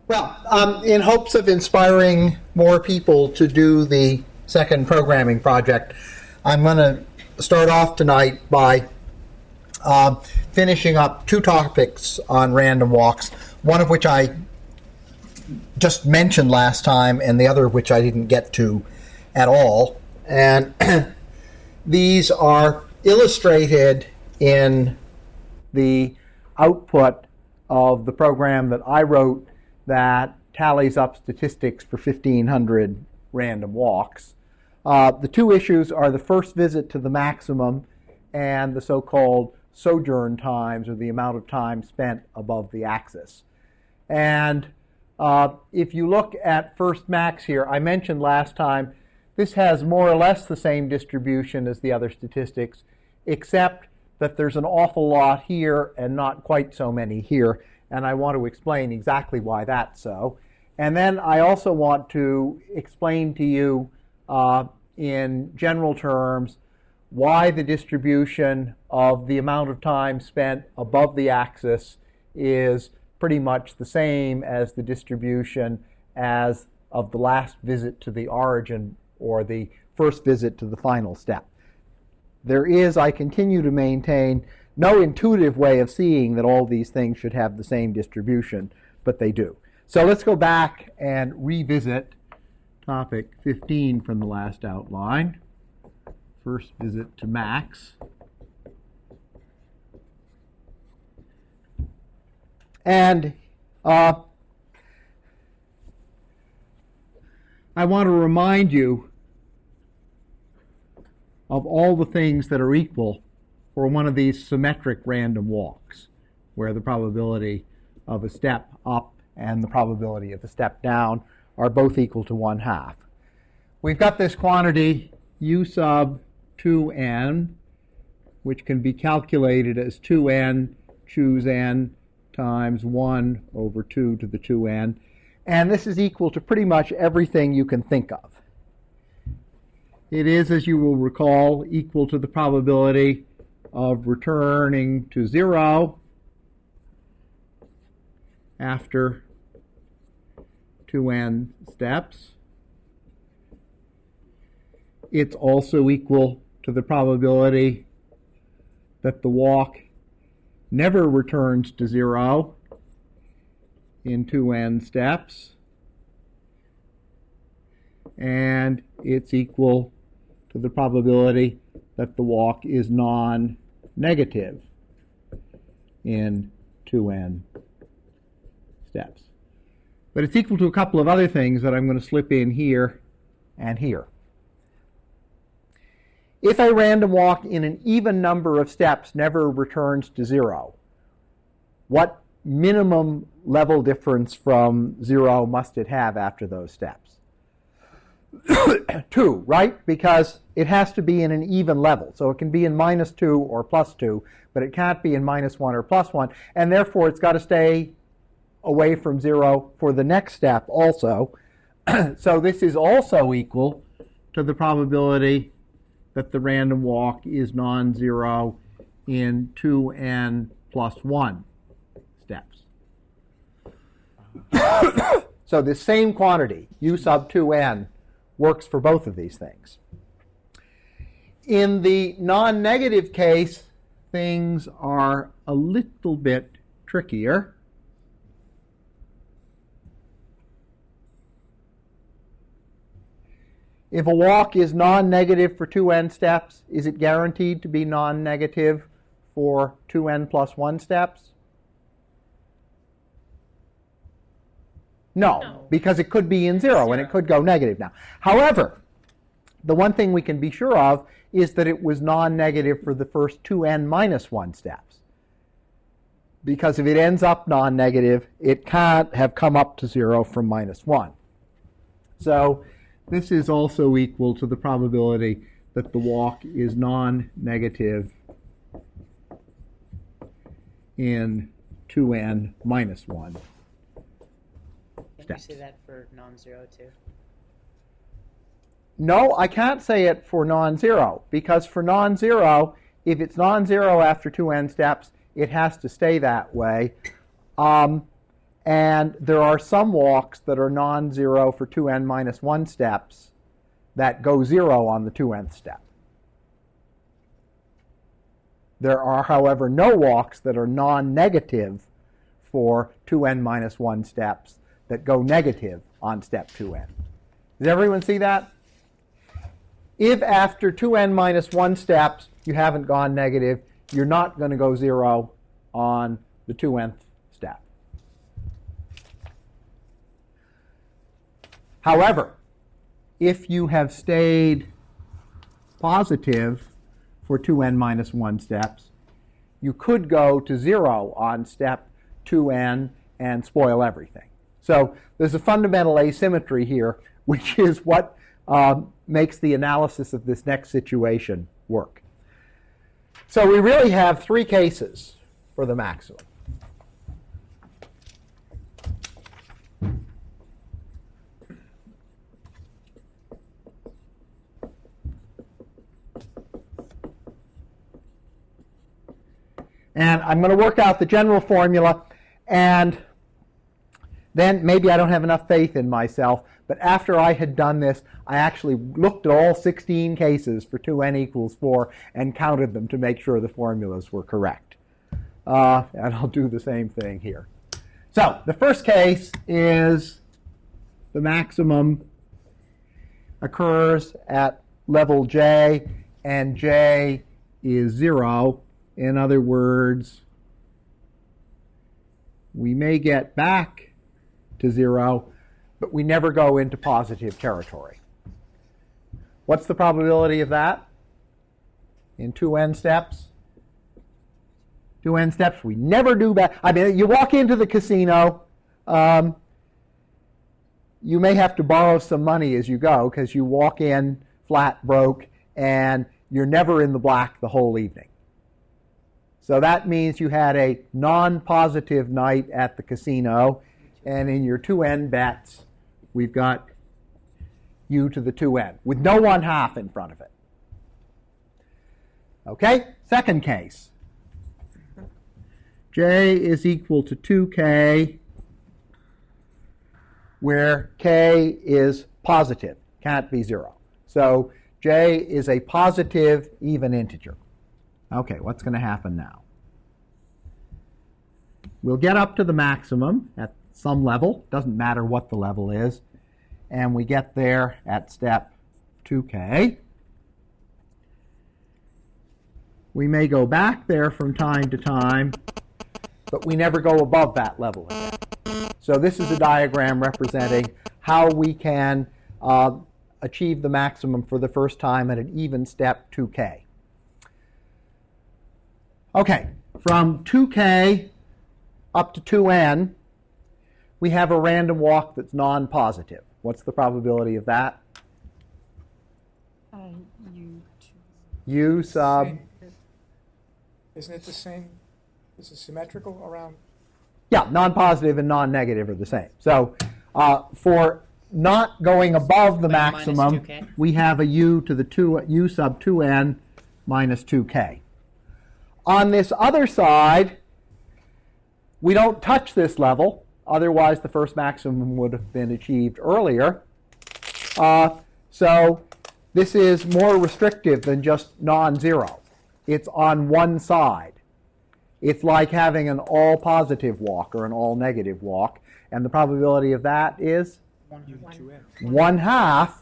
Well, in hopes of inspiring more people to do the second programming project, I'm going to start off tonight by finishing up two topics on random walks, one of which I just mentioned last time and the other of which I didn't get to at all. And these are illustrated in the output of the program that I wrote that tallies up statistics for 1,500 random walks. The two issues are the first visit to the maximum and the so-called sojourn times, or the amount of time spent above the axis. And if you look at first max here, I mentioned last time this has more or less the same distribution as the other statistics, except that there's an awful lot here and not quite so many here. And I want to explain exactly why that's so. And then I also want to explain to you in general terms why the distribution of the amount of time spent above the axis is pretty much the same as the distribution as of the last visit to the origin or the first visit to the final step. There is, I continue to maintain, no intuitive way of seeing that all these things should have the same distribution, but they do. So let's go back and revisit topic 15 from the last outline. First visit to max. And I want to remind you of all the things that are equal for one of these symmetric random walks, where the probability of a step up and the probability of a step down are both equal to 1/2. We've got this quantity u sub 2n, which can be calculated as 2n choose n times 1 over 2 to the 2n, and this is equal to pretty much everything you can think of. It is, as you will recall, equal to the probability of returning to 0 after 2n steps. It's also equal to the probability that the walk never returns to 0 in 2n steps. And it's equal to the probability that the walk is non-negative in 2n steps. But it's equal to a couple of other things that I'm going to slip in here and here. If a random walk in an even number of steps never returns to 0, what minimum level difference from 0 must it have after those steps? 2, right? Because it has to be in an even level. So it can be in -2 or +2, but it can't be in -1 or +1. And therefore, it's got to stay away from 0 for the next step also. So this is also equal to the probability that the random walk is non-zero in 2n plus 1 steps. So this same quantity, u sub 2n, works for both of these things. In the non-negative case, things are a little bit trickier. If a walk is non-negative for 2n steps, is it guaranteed to be non-negative for 2n plus 1 steps? No, because it could be in 0 and it could go negative now. However, the one thing we can be sure of is that it was non-negative for the first 2n minus 1 steps. Because if it ends up non-negative, it can't have come up to 0 from -1. So this is also equal to the probability that the walk is non-negative in 2n minus 1 steps. Can you say that for non-zero too? No, I can't say it for non-zero, because for non-zero, if it's non-zero after 2n steps, it has to stay that way. And there are some walks that are non-zero for 2n minus 1 steps that go 0 on the 2nth step. There are, however, no walks that are non-negative for 2n minus 1 steps that go negative on step 2n. Does everyone see that? If after 2n minus 1 steps you haven't gone negative, you're not going to go 0 on the 2nth step. However, if you have stayed positive for 2n minus 1 steps, you could go to 0 on step 2n and spoil everything. So there's a fundamental asymmetry here, which is what makes the analysis of this next situation work. So we really have 3 cases for the maximum. And I'm going to work out the general formula, and then maybe I don't have enough faith in myself, but after I had done this, I actually looked at all 16 cases for 2n equals 4 and counted them to make sure the formulas were correct. And I'll do the same thing here. So the first case is the maximum occurs at level j, and j is 0. In other words, we may get back to 0, but we never go into positive territory. What's the probability of that in 2n steps? 2n steps, we never do back. I mean, you walk into the casino, you may have to borrow some money as you go because you walk in flat broke and you're never in the black the whole evening. So that means you had a non-positive night at the casino, and in your 2n bets, we've got u to the 2n, with no 1/2 in front of it. Okay, second case. J is equal to 2k, where k is positive, can't be 0. So j is a positive even integer. Okay, what's going to happen now? We'll get up to the maximum at some level, doesn't matter what the level is, and we get there at step 2k. We may go back there from time to time, but we never go above that level again. So this is a diagram representing how we can achieve the maximum for the first time at an even step 2k. Okay, from 2k up to 2n, we have a random walk that's non-positive. What's the probability of that? U sub... Isn't it the same? Is it symmetrical around? Yeah, non-positive and non-negative are the same. So for not going above the maximum, we have a u to the u sub 2n minus 2k. On this other side, we don't touch this level. Otherwise, the first maximum would have been achieved earlier. So this is more restrictive than just non-zero. It's on one side. It's like having an all-positive walk or an all-negative walk. And the probability of that is 1/2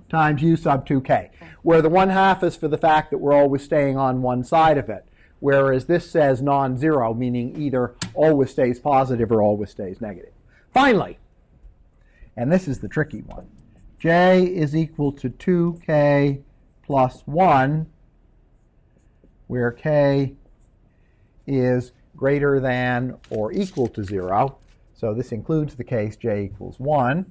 times u sub 2k, where the 1/2 is for the fact that we're always staying on one side of it, whereas this says non-zero, meaning either always stays positive or always stays negative. Finally, and this is the tricky one, j is equal to 2k plus 1, where k is greater than or equal to 0. So this includes the case j equals 1.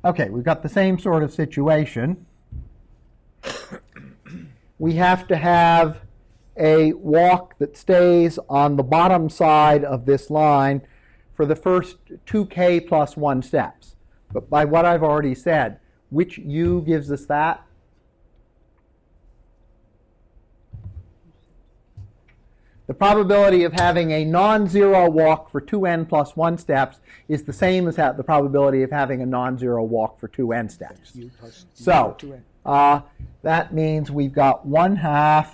Okay, we've got the same sort of situation. We have to have a walk that stays on the bottom side of this line for the first 2k plus 1 steps. But by what I've already said, which u gives us that? The probability of having a non-zero walk for 2n plus 1 steps is the same as the probability of having a non-zero walk for 2n steps. So that means we've got 1/2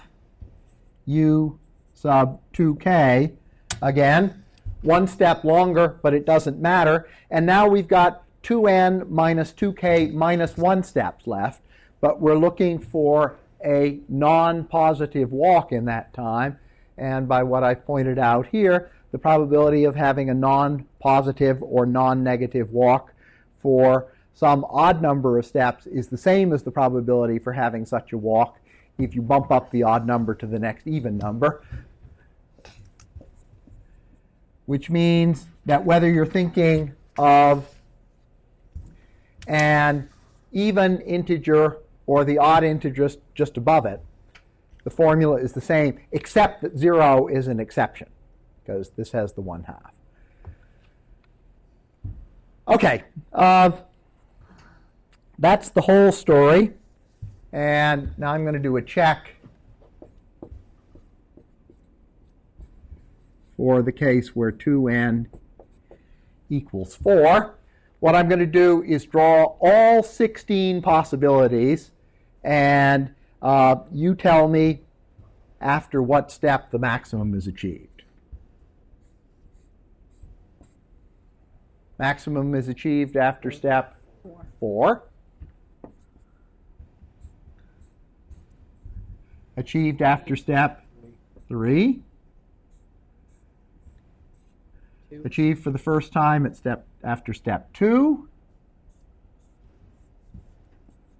u sub 2k. Again, 1 step longer, but it doesn't matter. And now we've got 2n minus 2k minus 1 steps left, but we're looking for a non-positive walk in that time. And by what I pointed out here, the probability of having a non-positive or non-negative walk for some odd number of steps is the same as the probability for having such a walk if you bump up the odd number to the next even number. Which means that whether you're thinking of an even integer or the odd integer just above it, the formula is the same, except that 0 is an exception, because this has the 1/2. Okay, that's the whole story. And now I'm going to do a check for the case where 2n equals 4. What I'm going to do is draw all 16 possibilities, and you tell me after what step the maximum is achieved. Maximum is achieved after step 4. Achieved after step 3. Achieved for the first time after step 2.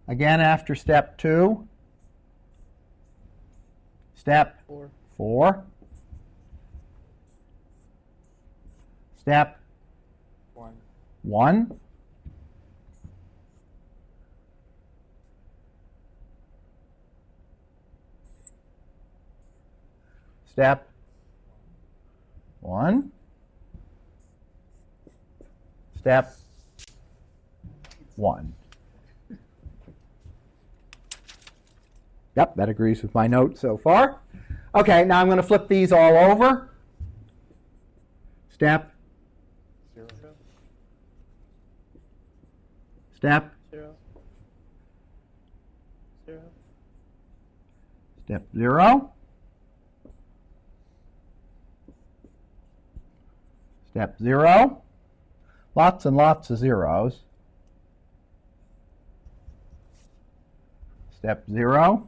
Again after step 2. Step 4. Step 1. Step 1. Step 1. Yep, that agrees with my note so far. Okay, now I'm going to flip these all over. Step 0. Step 0. 0. Step 0. Step 0. Lots and lots of zeros. Step 0.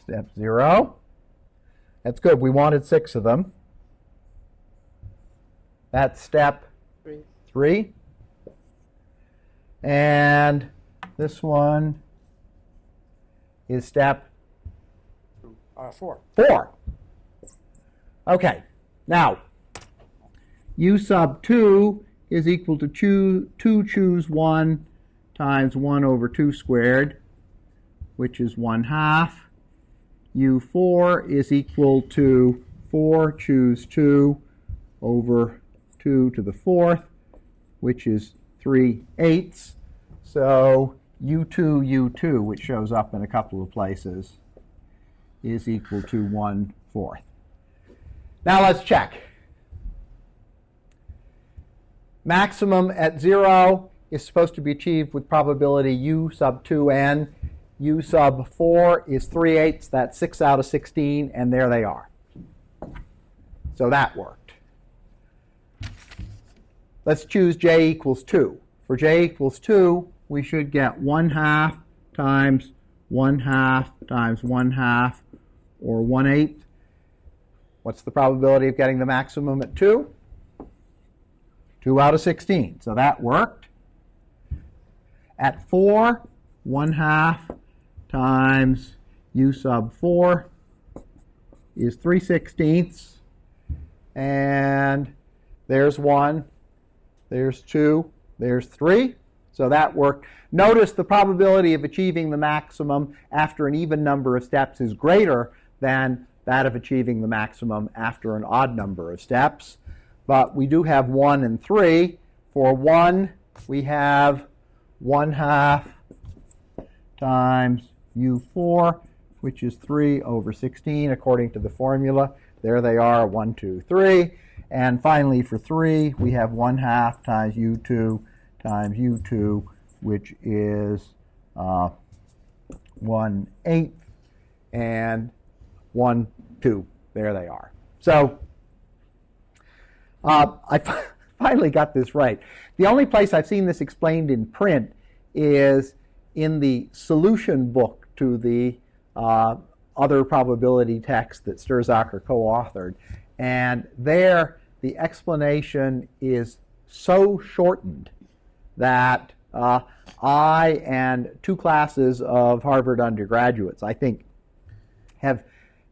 Step 0. That's good. We wanted 6 of them. That's step 3. And this one is step 4. 4. Okay. Now, u sub 2 is equal to 2 choose 1 times 1 over 2 squared, which is 1/2. u4 is equal to 4 choose 2 over 2 to the 4th, which is 3/8. So u2, which shows up in a couple of places, is equal to 1/4. Now let's check. Maximum at 0 is supposed to be achieved with probability u sub 2n. U sub 4 is 3/8. That's 6 out of 16, and there they are. So that worked. Let's choose j equals 2. For j equals 2, we should get 1/2 times 1/2 times 1/2, or 1/8. What's the probability of getting the maximum at 2? 2 out of 16. So that worked. At 4, 1/2 times u sub 4 is 3/16. And there's 1, there's 2, there's 3. So that worked. Notice the probability of achieving the maximum after an even number of steps is greater than that of achieving the maximum after an odd number of steps. But we do have 1 and 3. For 1, we have 1/2 times u4, which is 3 over 16 according to the formula. There they are, 1, 2, 3. And finally for 3, we have 1/2 times u2 times u2, which is 1/8, and 1, 2. There they are. So I finally got this right. The only place I've seen this explained in print is in the solution book to the other probability text that Sturzacher co-authored. And there, the explanation is so shortened that I and 2 classes of Harvard undergraduates, I think, have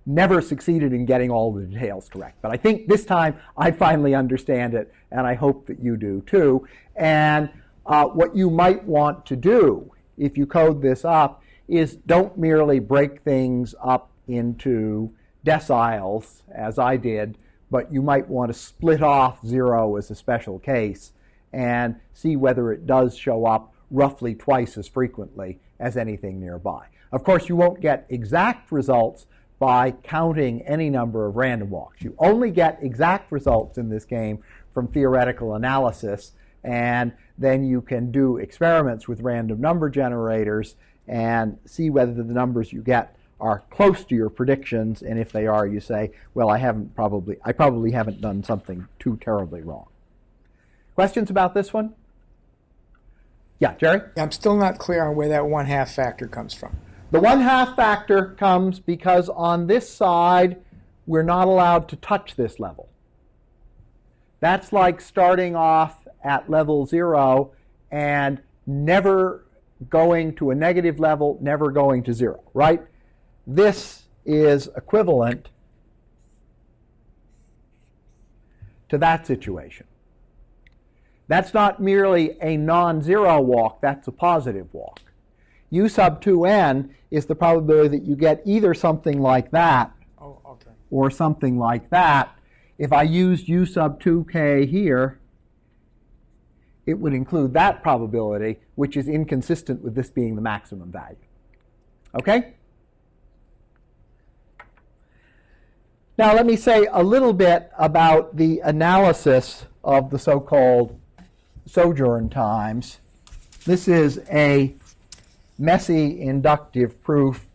never succeeded in getting all the details correct. But I think this time I finally understand it, and I hope that you do too. And what you might want to do if you code this up is don't merely break things up into deciles, as I did, but you might want to split off 0 as a special case and see whether it does show up roughly twice as frequently as anything nearby. Of course, you won't get exact results by counting any number of random walks. You only get exact results in this game from theoretical analysis, and then you can do experiments with random number generators and see whether the numbers you get are close to your predictions, and if they are, you say, well, I probably haven't done something too terribly wrong. Questions about this one? Yeah, Jerry? I'm still not clear on where that 1/2 factor comes from. The 1/2 factor comes because on this side, we're not allowed to touch this level. That's like starting off at level 0 and never going to a negative level, never going to 0, right? This is equivalent to that situation. That's not merely a non-zero walk, that's a positive walk. U sub 2n is the probability that you get either something like that or something like that. If I used U sub 2k here, it would include that probability, which is inconsistent with this being the maximum value. Okay? Now let me say a little bit about the analysis of the so-called Sojourn times. This is a messy inductive proof.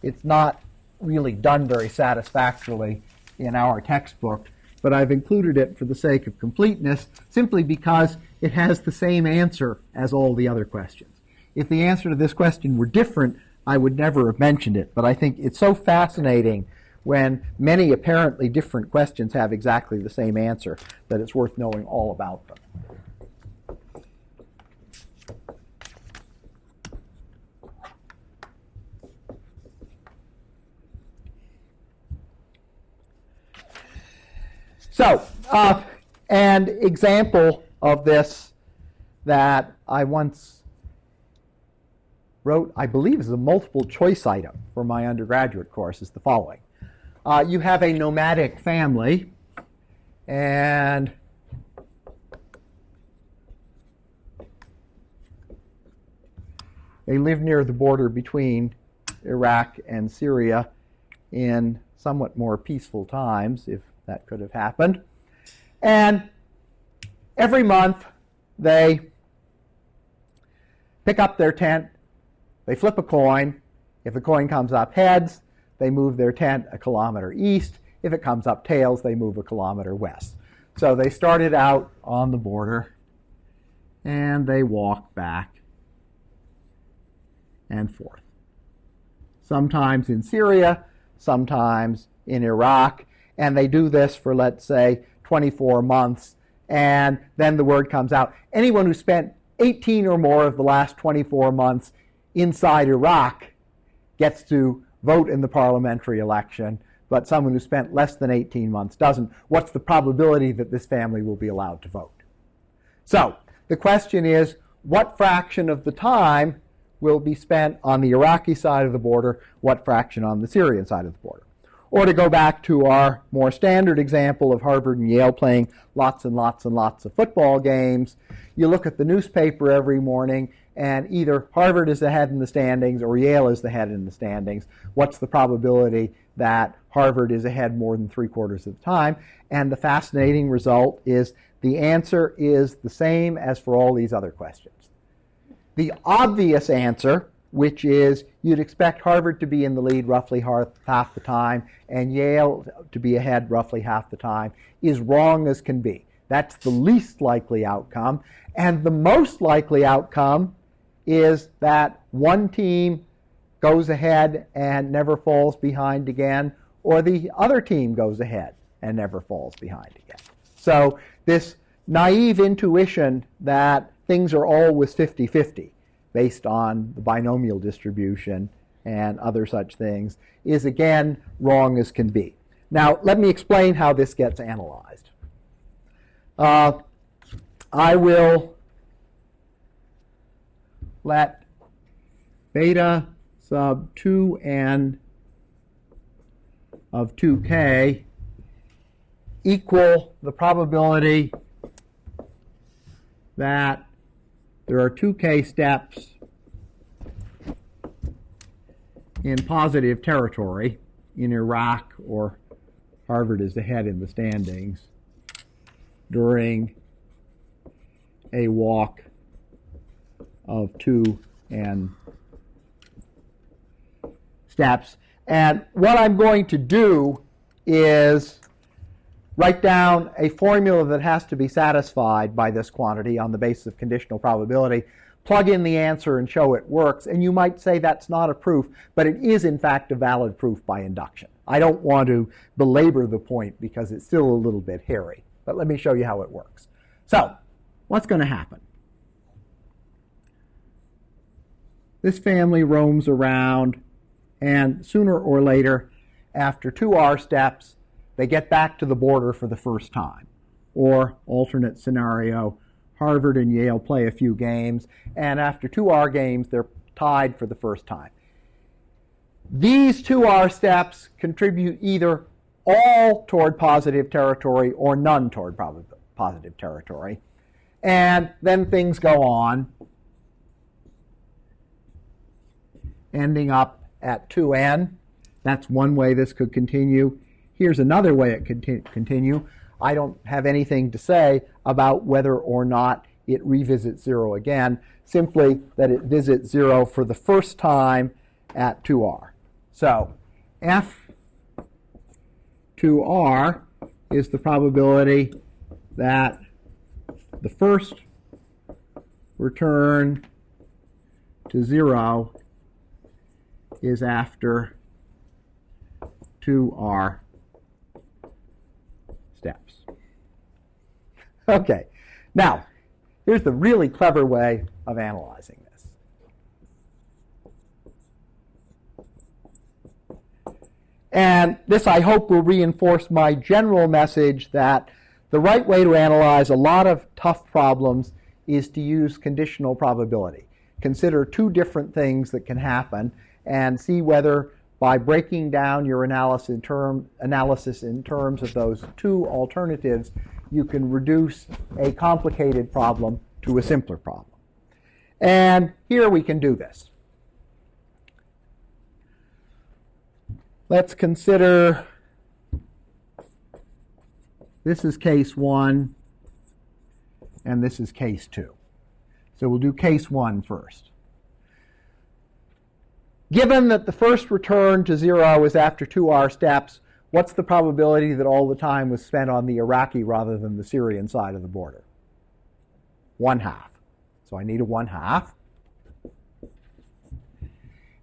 It's not really done very satisfactorily in our textbook, but I've included it for the sake of completeness, simply because it has the same answer as all the other questions. If the answer to this question were different, I would never have mentioned it, but I think it's so fascinating when many apparently different questions have exactly the same answer that it's worth knowing all about them. So, an example of this that I once wrote, I believe is a multiple choice item for my undergraduate course, is the following. You have a nomadic family, and they live near the border between Iraq and Syria in somewhat more peaceful times, if that could have happened. And every month they pick up their tent, they flip a coin. If the coin comes up heads, they move their tent a kilometer east. If it comes up tails, they move a kilometer west. So they started out on the border, and they walk back and forth. Sometimes in Syria, sometimes in Iraq, and they do this for, let's say, 24 months, and then the word comes out. Anyone who spent 18 or more of the last 24 months inside Iraq gets to vote in the parliamentary election, but someone who spent less than 18 months doesn't. What's the probability that this family will be allowed to vote? So the question is, what fraction of the time will be spent on the Iraqi side of the border, what fraction on the Syrian side of the border. Or to go back to our more standard example of Harvard and Yale playing lots and lots and lots of football games, you look at the newspaper every morning and either Harvard is ahead in the standings or Yale is ahead in the standings. What's the probability that Harvard is ahead more than 3/4 of the time? And the fascinating result is the answer is the same as for all these other questions. The obvious answer, which is you'd expect Harvard to be in the lead roughly half the time and Yale to be ahead roughly half the time, is wrong as can be. That's the least likely outcome. And the most likely outcome is that one team goes ahead and never falls behind again, or the other team goes ahead and never falls behind again. So this naive intuition that things are always 50-50 based on the binomial distribution and other such things is again wrong as can be. Now let me explain how this gets analyzed. I will let beta sub 2n of 2k equal the probability that there are 2k steps in positive territory in Iraq, or Harvard is ahead in the standings, during a walk of 2n steps. And what I'm going to do is write down a formula that has to be satisfied by this quantity on the basis of conditional probability, plug in the answer and show it works. And you might say that's not a proof, but it is in fact a valid proof by induction. I don't want to belabor the point because it's still a little bit hairy, but let me show you how it works. So what's going to happen? This family roams around, and sooner or later, after 2R steps, they get back to the border for the first time. Or, alternate scenario, Harvard and Yale play a few games, and after 2R games, they're tied for the first time. These 2R steps contribute either all toward positive territory or none toward positive territory. And then things go on, ending up at 2n. That's one way this could continue. Here's another way it could continue. I don't have anything to say about whether or not it revisits 0 again, simply that it visits 0 for the first time at 2r. So F2r is the probability that the first return to 0 is after 2r steps. Okay, now here's the really clever way of analyzing this. And this, I hope, will reinforce my general message that the right way to analyze a lot of tough problems is to use conditional probability. Consider two different things that can happen and see whether by breaking down your analysis in terms of those two alternatives, you can reduce a complicated problem to a simpler problem. And here we can do this. Let's consider, this is case 1, and this is case 2. So we'll do case 1 first. Given that the first return to 0 is after 2r steps, what's the probability that all the time was spent on the Iraqi rather than the Syrian side of the border? 1/2. So I need a 1/2.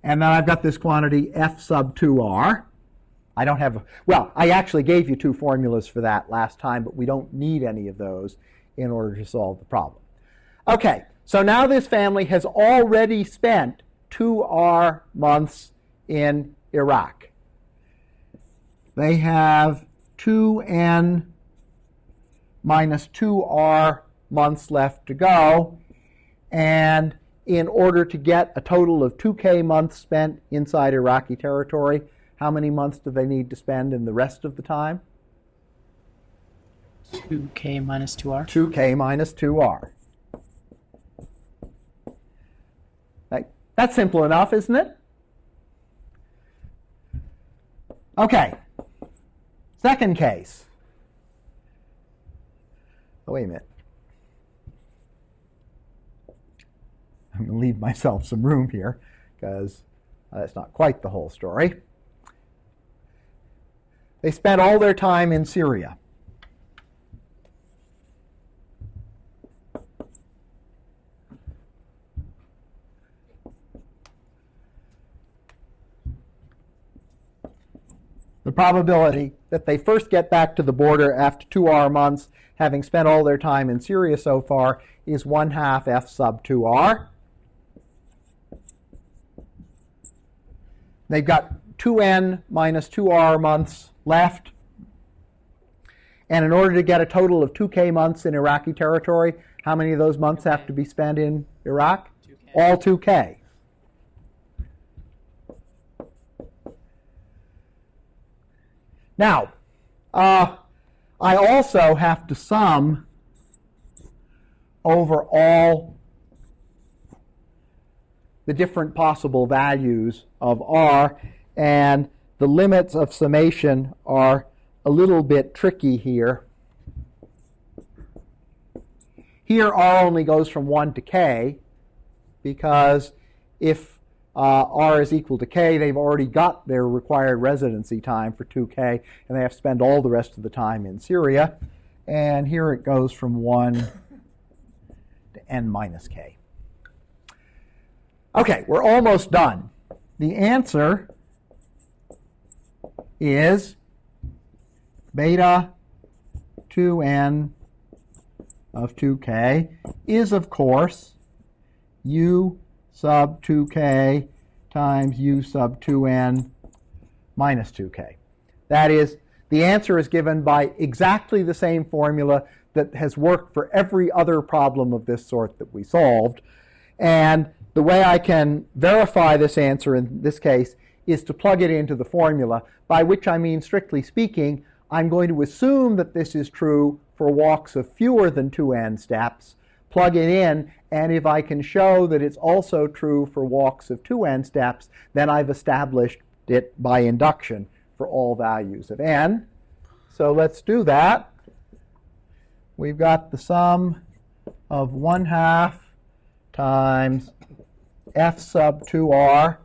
And then I've got this quantity f sub 2r. I don't have, well, I actually gave you two formulas for that last time, but we don't need any of those in order to solve the problem. Okay, so now this family has already spent 2r months in Iraq. They have 2n minus 2r months left to go, And in order to get a total of 2K months spent inside Iraqi territory, how many months do they need to spend in the rest of the time? 2K minus 2R. 2K minus 2R. Right. That's simple enough, isn't it? Okay. Second case. Oh, wait a minute. I'm going to leave myself some room here because that's not quite the whole story. They spent all their time in Syria. The probability that they first get back to the border after 2R months, having spent all their time in Syria so far, is 1/2 F sub 2R. They've got 2n minus 2R months left. And in order to get a total of 2K months in Iraqi territory, how many of those months have to be spent in Iraq? 2K. All 2K. Now, I also have to sum over all the different possible values of R, and the limits of summation are a little bit tricky here. Here R only goes from 1 to K, because if R is equal to K, they've already got their required residency time for 2K, and they have to spend all the rest of the time in Syria. And here it goes from 1 to n minus K. Okay, we're almost done. The answer is beta 2n of 2K is, of course, u sub 2K times u sub 2n minus 2K. That is, the answer is given by exactly the same formula that has worked for every other problem of this sort that we solved. And the way I can verify this answer in this case is to plug it into the formula, by which I mean, strictly speaking, I'm going to assume that this is true for walks of fewer than 2n steps, plug it in, and if I can show that it's also true for walks of 2n steps, then I've established it by induction for all values of n. So let's do that. We've got the sum of 1/2 times f sub 2r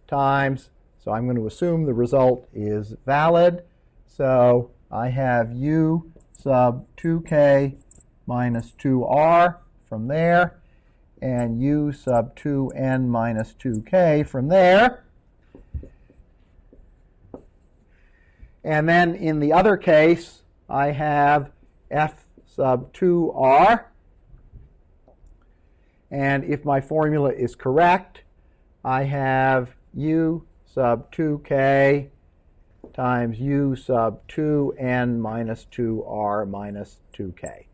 times, so I'm going to assume the result is valid. So I have u sub 2k minus 2r from there, and u sub 2n minus 2k from there. And then in the other case, I have f sub 2r. And if my formula is correct, I have u sub 2k times u sub 2n minus 2r minus 2k.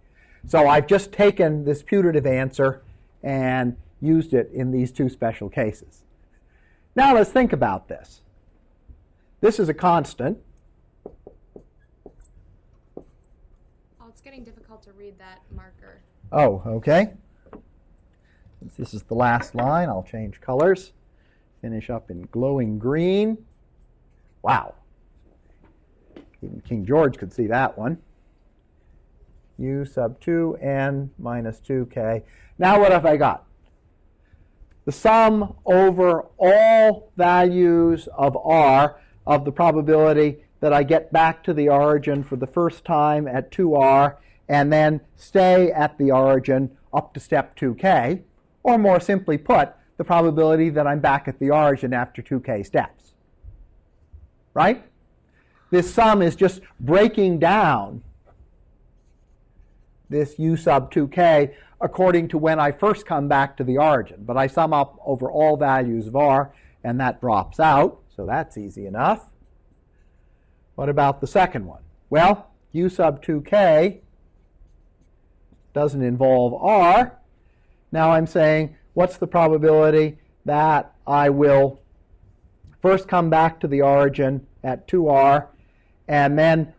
So I've just taken this putative answer and used it in these two special cases. Now let's think about this. This is a constant. Oh, it's getting difficult to read that marker. Oh, okay. Since this is the last line, I'll change colors. Finish up in glowing green. Wow. Even King George could see that one. U sub 2n minus 2k. Now what have I got? The sum over all values of R of the probability that I get back to the origin for the first time at 2R and then stay at the origin up to step 2k, or more simply put, the probability that I'm back at the origin after 2k steps. Right? This sum is just breaking down this u sub 2k according to when I first come back to the origin. But I sum up over all values of R, and that drops out, so that's easy enough. What about the second one? Well, u sub 2k doesn't involve R, Now I'm saying, what's the probability that I will first come back to the origin at 2r and then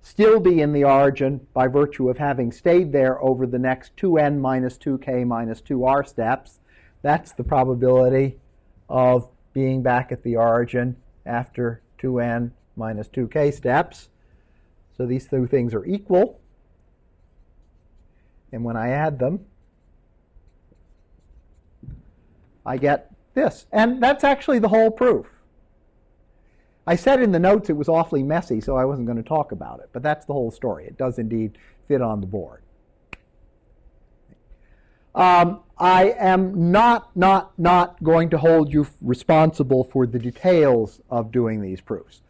still be in the origin by virtue of having stayed there over the next 2n minus 2k minus 2r steps. That's the probability of being back at the origin after 2n minus 2k steps. So these two things are equal. And when I add them, I get this. And that's actually the whole proof. I said in the notes it was awfully messy, so I wasn't going to talk about it. But that's the whole story. It does indeed fit on the board. I am not going to hold you responsible for the details of doing these proofs.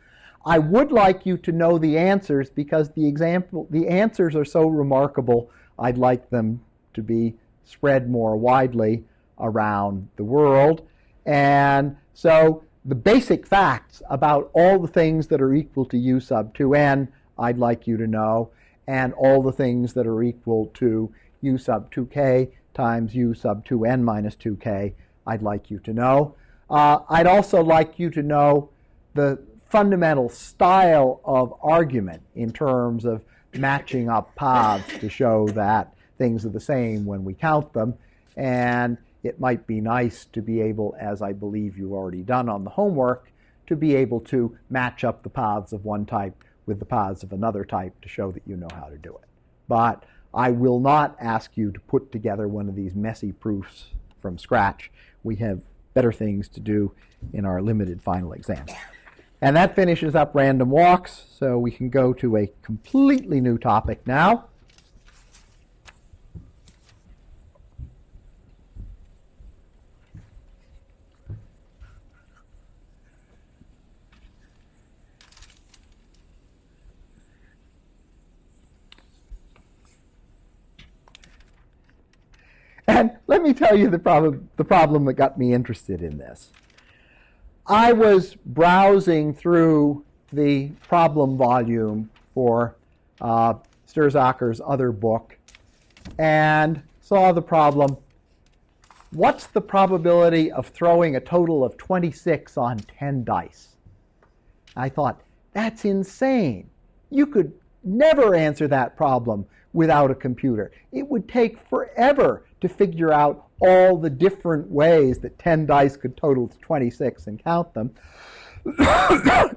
I would like you to know the answers because the answers are so remarkable, I'd like them to be spread more widely around the world. And so the basic facts about all the things that are equal to u sub 2n, I'd like you to know, and all the things that are equal to u sub 2k times u sub 2n minus 2k, I'd like you to know. I'd also like you to know the fundamental style of argument in terms of matching up paths to show that things are the same when we count them. And it might be nice to be able, as I believe you've already done on the homework, to be able to match up the paths of one type with the paths of another type to show that you know how to do it. But I will not ask you to put together one of these messy proofs from scratch. We have better things to do in our limited final exam. And that finishes up random walks, so we can go to a completely new topic now. And let me tell you the problem that got me interested in this. I was browsing through the problem volume for Sturzaker's other book and saw the problem, what's the probability of throwing a total of 26 on 10 dice? I thought, that's insane. You could never answer that problem without a computer. It would take forever to figure out all the different ways that 10 dice could total to 26 and count them.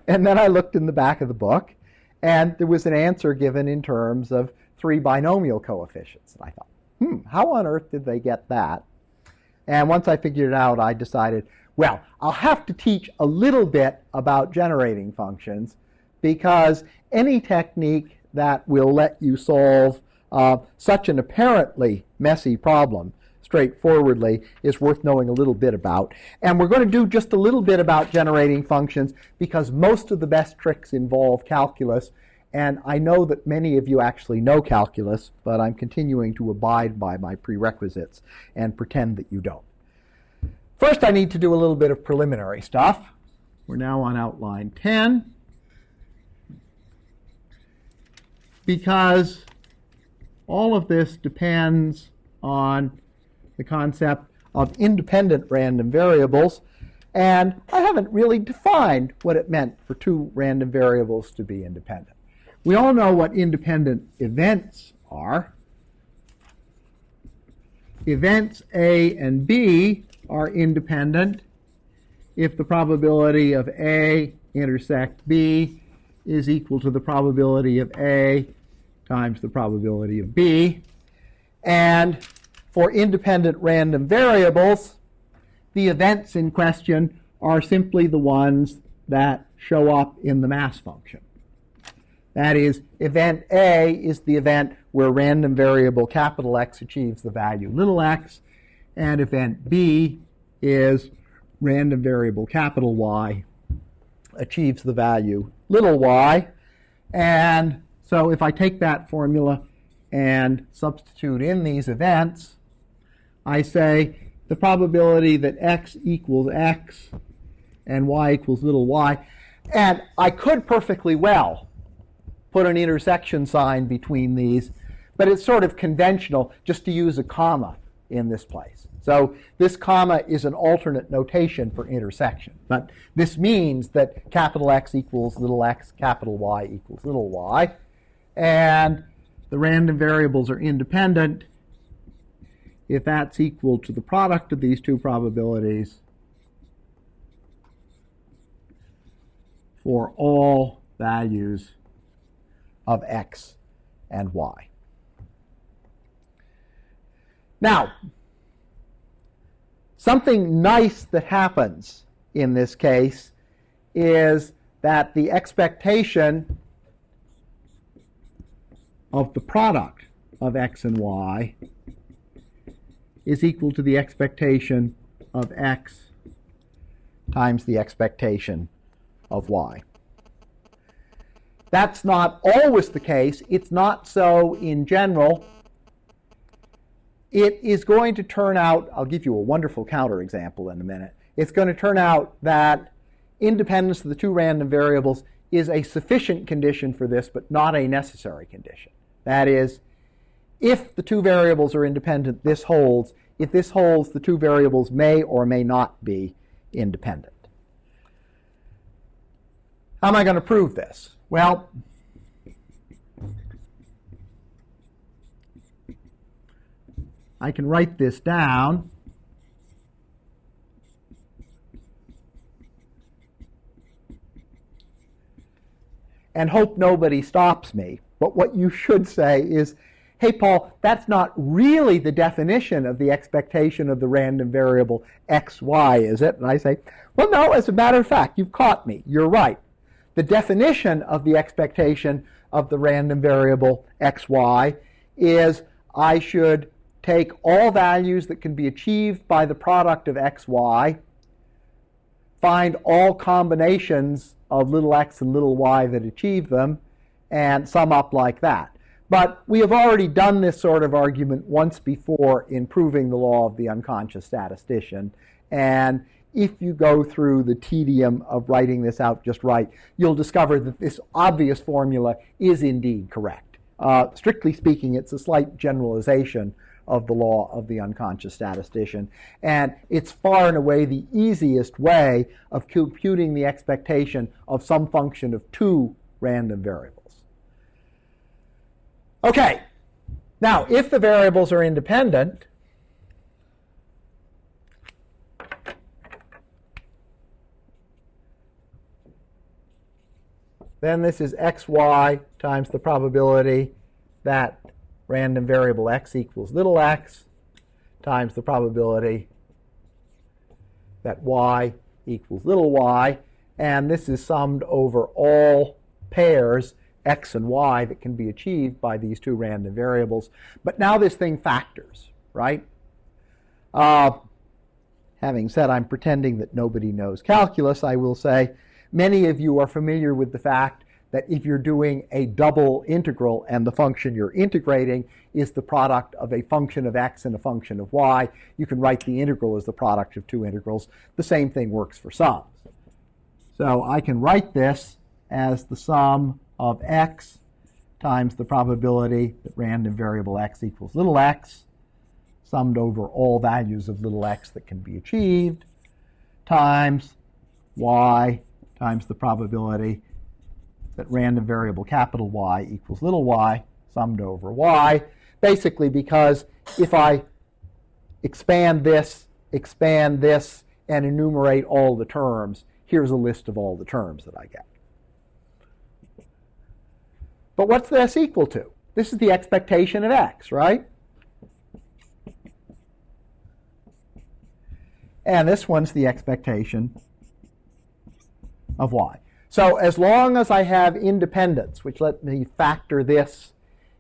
And then I looked in the back of the book, and there was an answer given in terms of 3 binomial coefficients. And I thought, how on earth did they get that? And once I figured it out, I decided, well, I'll have to teach a little bit about generating functions, because any technique that will let you solve such an apparently messy problem straightforwardly is worth knowing a little bit about. And we're going to do just a little bit about generating functions because most of the best tricks involve calculus. And I know that many of you actually know calculus, but I'm continuing to abide by my prerequisites and pretend that you don't. First, I need to do a little bit of preliminary stuff. We're now on outline 10. Because all of this depends on the concept of independent random variables, and I haven't really defined what it meant for 2 random variables to be independent. We all know what independent events are. Events A and B are independent if the probability of A intersect B is equal to the probability of A times the probability of B. And for independent random variables, the events in question are simply the ones that show up in the mass function. That is, event A is the event where random variable capital X achieves the value little x, and event B is random variable capital Y achieves the value little y. And so if I take that formula and substitute in these events, I say the probability that x equals x and y equals little y. And I could perfectly well put an intersection sign between these, but it's sort of conventional just to use a comma in this place. So this comma is an alternate notation for intersection. But this means that capital X equals little x, capital Y equals little y. And the random variables are independent if that's equal to the product of these two probabilities for all values of x and y. Now, something nice that happens in this case is that the expectation of the product of x and y is equal to the expectation of x times the expectation of y. That's not always the case. It's not so in general. It is going to turn out, I'll give you a wonderful counterexample in a minute. It's going to turn out that independence of the two random variables is a sufficient condition for this, but not a necessary condition. That is, if the two variables are independent, this holds. If this holds, the two variables may or may not be independent. How am I going to prove this? Well, I can write this down. And hope nobody stops me. But what you should say is, hey, Paul, that's not really the definition of the expectation of the random variable xy, is it? And I say, well, no, as a matter of fact, you've caught me. You're right. The definition of the expectation of the random variable xy is I should take all values that can be achieved by the product of xy, find all combinations of little x and little y that achieve them, and sum up like that. But we have already done this sort of argument once before in proving the law of the unconscious statistician. And if you go through the tedium of writing this out just right, you'll discover that this obvious formula is indeed correct. Strictly speaking, it's a slight generalization of the law of the unconscious statistician. And it's far and away the easiest way of computing the expectation of some function of two random variables. Okay, now if the variables are independent, then this is xy times the probability that random variable x equals little x times the probability that y equals little y, and this is summed over all pairs x and y that can be achieved by these two random variables. But now this thing factors, right? Having said I'm pretending that nobody knows calculus, I will say many of you are familiar with the fact that if you're doing a double integral and the function you're integrating is the product of a function of x and a function of y, you can write the integral as the product of two integrals. The same thing works for sums. So I can write this as the sum of x times the probability that random variable x equals little x, summed over all values of little x that can be achieved, times y times the probability that random variable capital Y equals little y, summed over y, basically because if I expand this, and enumerate all the terms, here's a list of all the terms that I get. But what's this equal to? This is the expectation of x, right? And this one's the expectation of y. So as long as I have independence, which let me factor this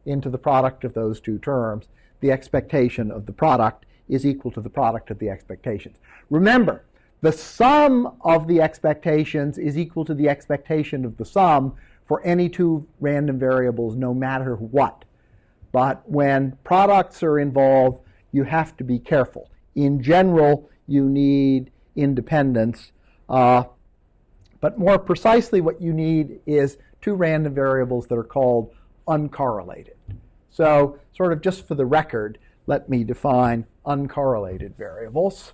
into the product of those two terms, the expectation of the product is equal to the product of the expectations. Remember, the sum of the expectations is equal to the expectation of the sum for any two random variables, no matter what. But when products are involved, you have to be careful. In general, you need independence. But more precisely, what you need is two random variables that are called uncorrelated. So, sort of just for the record, let me define uncorrelated variables.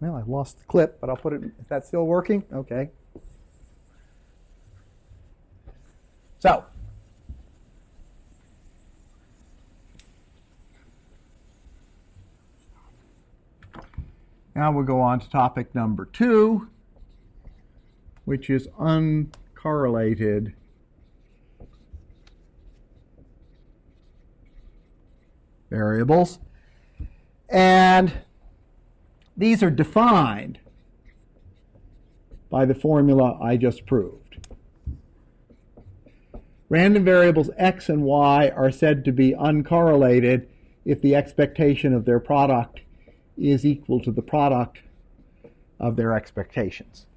Well, I've lost the clip, but I'll put it, if that's still working, okay. So, now we'll go on to topic number 2, which is uncorrelated variables. And these are defined by the formula I just proved. Random variables x and y are said to be uncorrelated if the expectation of their product is equal to the product of their expectations.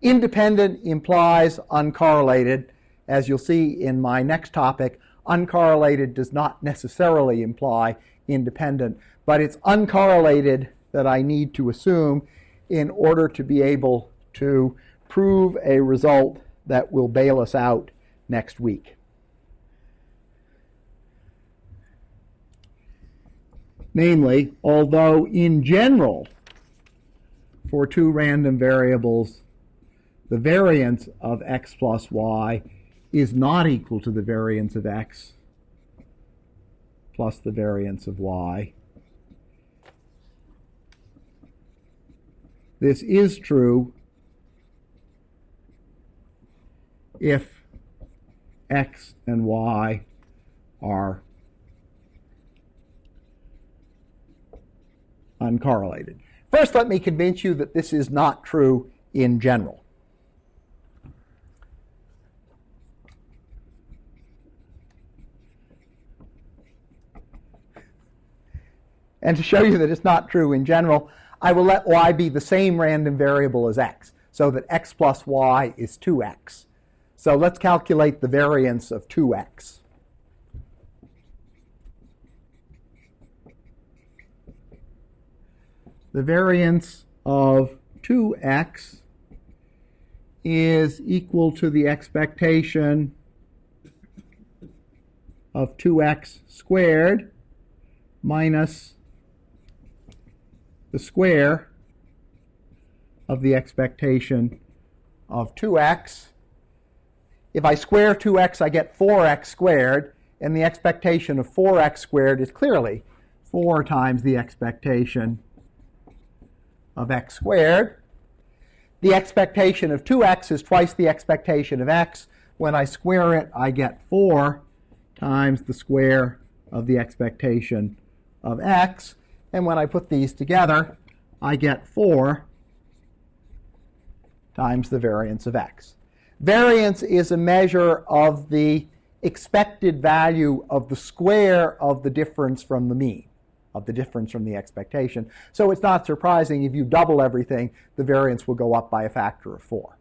Independent implies uncorrelated. As you'll see in my next topic, uncorrelated does not necessarily imply independent, but it's uncorrelated that I need to assume in order to be able to prove a result that will bail us out next week. Namely, although in general, for two random variables, the variance of x plus y is not equal to the variance of x plus the variance of y. This is true if x and y are uncorrelated. First, let me convince you that this is not true in general. And to show you that it's not true in general, I will let y be the same random variable as x, so that x plus y is 2x. So let's calculate the variance of 2x. The variance of 2x is equal to the expectation of 2x squared minus the square of the expectation of 2x. If I square 2x, I get 4x squared, and the expectation of 4x squared is clearly 4 times the expectation of x squared. The expectation of 2x is twice the expectation of x. When I square it, I get 4 times the square of the expectation of x. And when I put these together, I get 4 times the variance of x. Variance is a measure of the expected value of the square of the difference from the mean, of the difference from the expectation. So it's not surprising if you double everything, the variance will go up by a factor of 4.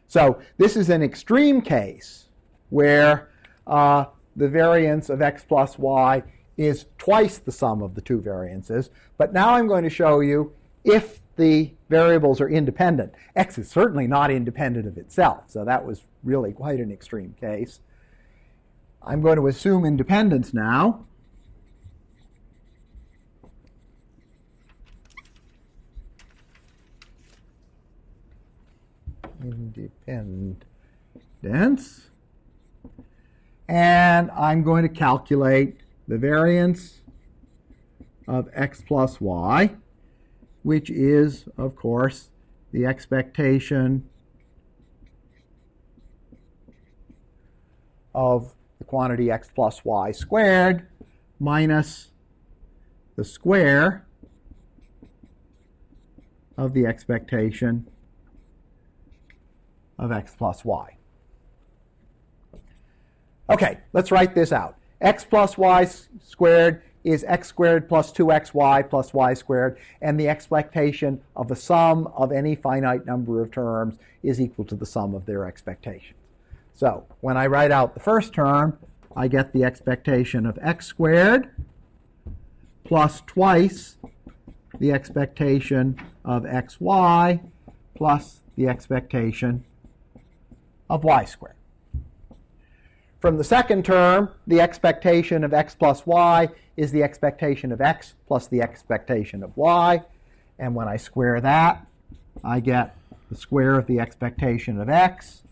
So this is an extreme case where the variance of x plus y is twice the sum of the two variances. But now I'm going to show you if the variables are independent. X is certainly not independent of itself, so that was really quite an extreme case. I'm going to assume independence now. Independence. And I'm going to calculate the variance of x plus y, which is, of course, the expectation of the quantity x plus y squared minus the square of the expectation of x plus y. Okay, let's write this out. X plus y squared is x squared plus 2xy plus y squared, and the expectation of the sum of any finite number of terms is equal to the sum of their expectations. So when I write out the first term, I get the expectation of x squared plus twice the expectation of xy plus the expectation of y squared. From the second term, the expectation of x plus y is the expectation of x plus the expectation of y. And when I square that, I get the square of the expectation of x.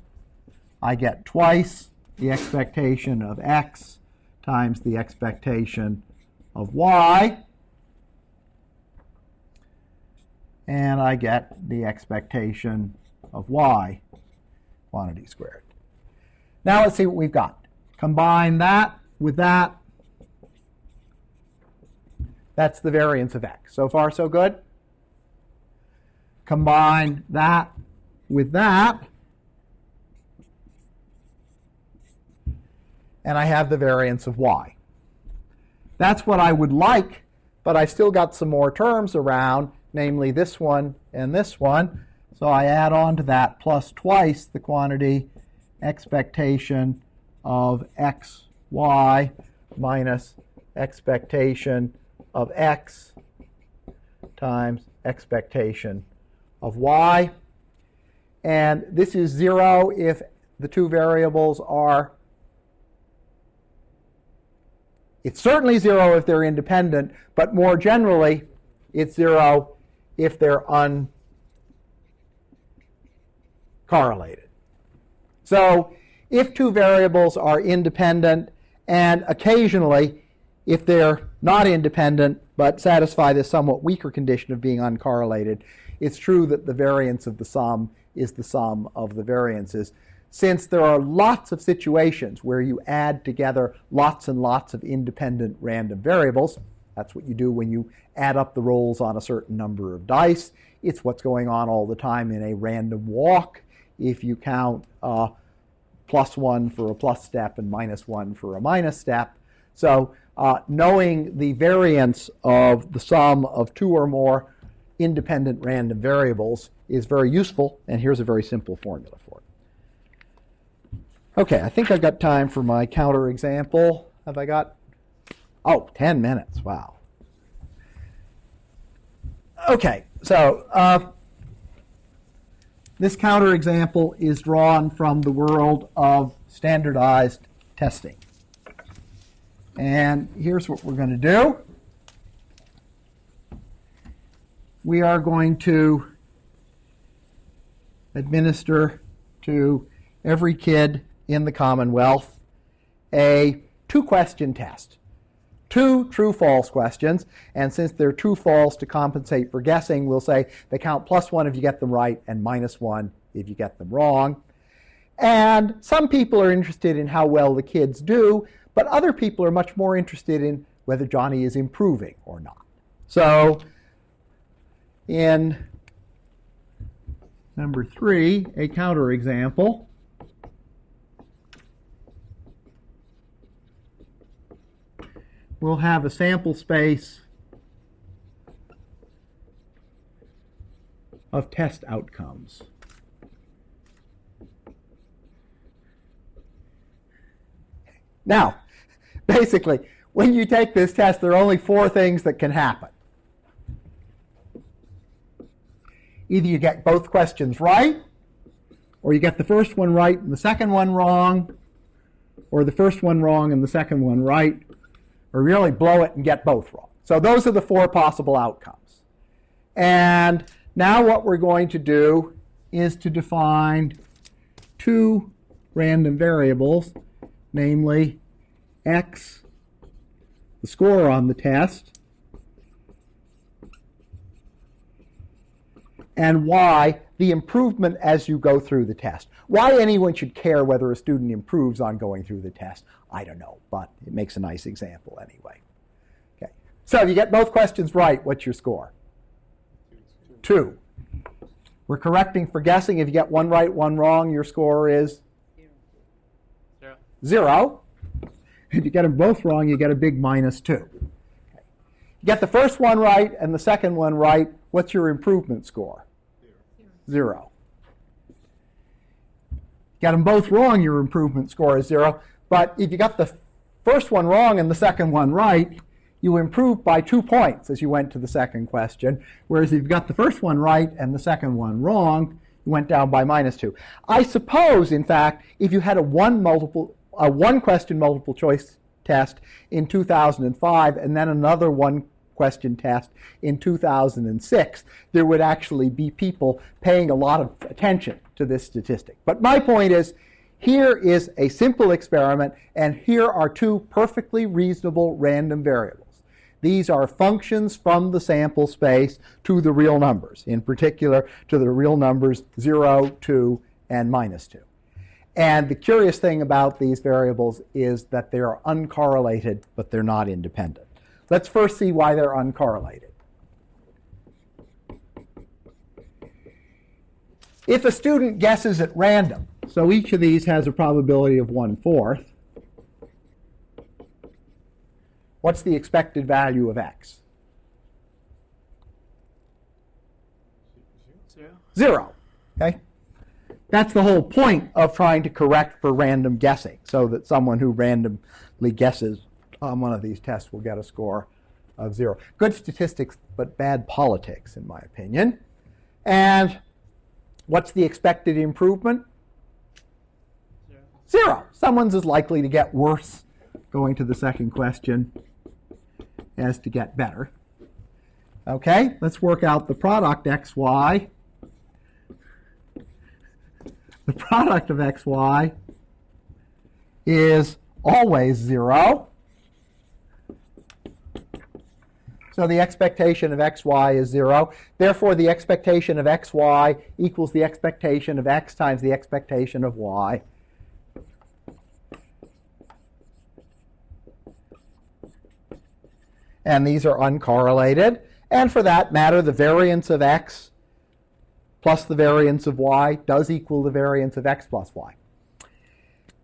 I get twice the expectation of x times the expectation of y. And I get the expectation of y quantity squared. Now let's see what we've got. Combine that with that. That's the variance of x. So far, so good? Combine that with that. And I have the variance of y. That's what I would like, but I still got some more terms around, namely this one and this one. So I add on to that plus twice the quantity expectation of xy minus expectation of x times expectation of y. And this is 0 if the two variables are, it's certainly 0 if they're independent, but more generally, it's 0 if they're uncorrelated. So if two variables are independent, and occasionally, if they're not independent but satisfy this somewhat weaker condition of being uncorrelated, it's true that the variance of the sum is the sum of the variances. Since there are lots of situations where you add together lots and lots of independent random variables, that's what you do when you add up the rolls on a certain number of dice. It's what's going on all the time in a random walk. If you count +1 for a plus step and -1 for a minus step. So knowing the variance of the sum of two or more independent random variables is very useful, and here's a very simple formula for it. Okay, I think I've got time for my counterexample. Have I got? Oh, 10 minutes. Wow. Okay, so this counterexample is drawn from the world of standardized testing. And here's what we're going to do. We are going to administer to every kid in the Commonwealth a two-question test. Two true-false questions, and since they're true-false to compensate for guessing, we'll say they count +1 if you get them right and -1 if you get them wrong. And some people are interested in how well the kids do, but other people are much more interested in whether Johnny is improving or not. So in number 3, a counterexample. We'll have a sample space of test outcomes. Now, basically, when you take this test, there are only 4 things that can happen. Either you get both questions right, or you get the first one right and the second one wrong, or the first one wrong and the second one right, or really blow it and get both wrong. So those are the 4 possible outcomes. And now what we're going to do is to define 2 random variables, namely x, the score on the test, and y, the improvement as you go through the test. Why anyone should care whether a student improves on going through the test, I don't know, but it makes a nice example anyway. Okay. So if you get both questions right, what's your score? 2. We're correcting for guessing. If you get one right, one wrong, your score is 0. If you get them both wrong, you get a big -2. Okay. You get the first one right and the second one right, what's your improvement score? 0. Got them both wrong, your improvement score is 0. But if you got the first one wrong and the second one right, you improved by 2 points as you went to the second question, whereas if you got the first one right and the second one wrong, you went down by -2. I suppose, in fact, if you had a one question multiple choice test in 2005 and then another one question test in 2006, there would actually be people paying a lot of attention to this statistic. But my point is, here is a simple experiment, and here are two perfectly reasonable random variables. These are functions from the sample space to the real numbers, in particular to the real numbers 0, 2, and -2. And the curious thing about these variables is that they are uncorrelated, but they're not independent. Let's first see why they're uncorrelated. If a student guesses at random, so each of these has a probability of 1/4, what's the expected value of x? 0. Okay? That's the whole point of trying to correct for random guessing, so that someone who randomly guesses on one of these tests will get a score of 0. Good statistics, but bad politics, in my opinion. And what's the expected improvement? 0. Someone's as likely to get worse going to the second question as to get better. Okay, let's work out the product xy. The product of xy is always 0. So the expectation of xy is 0. Therefore, the expectation of xy equals the expectation of x times the expectation of y. And these are uncorrelated. And for that matter, the variance of x plus the variance of y does equal the variance of x plus y.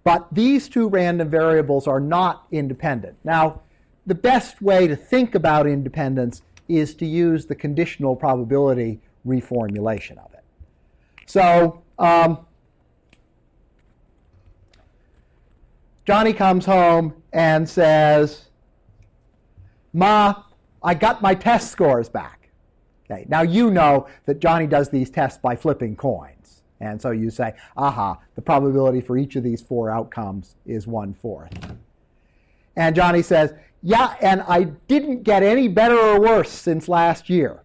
But these two random variables are not independent. Now, the best way to think about independence is to use the conditional probability reformulation of it. So Johnny comes home and says, "Ma, I got my test scores back." Okay, now you know that Johnny does these tests by flipping coins. And so you say, aha, the probability for each of these 4 outcomes is 1/4. And Johnny says, yeah, and I didn't get any better or worse since last year.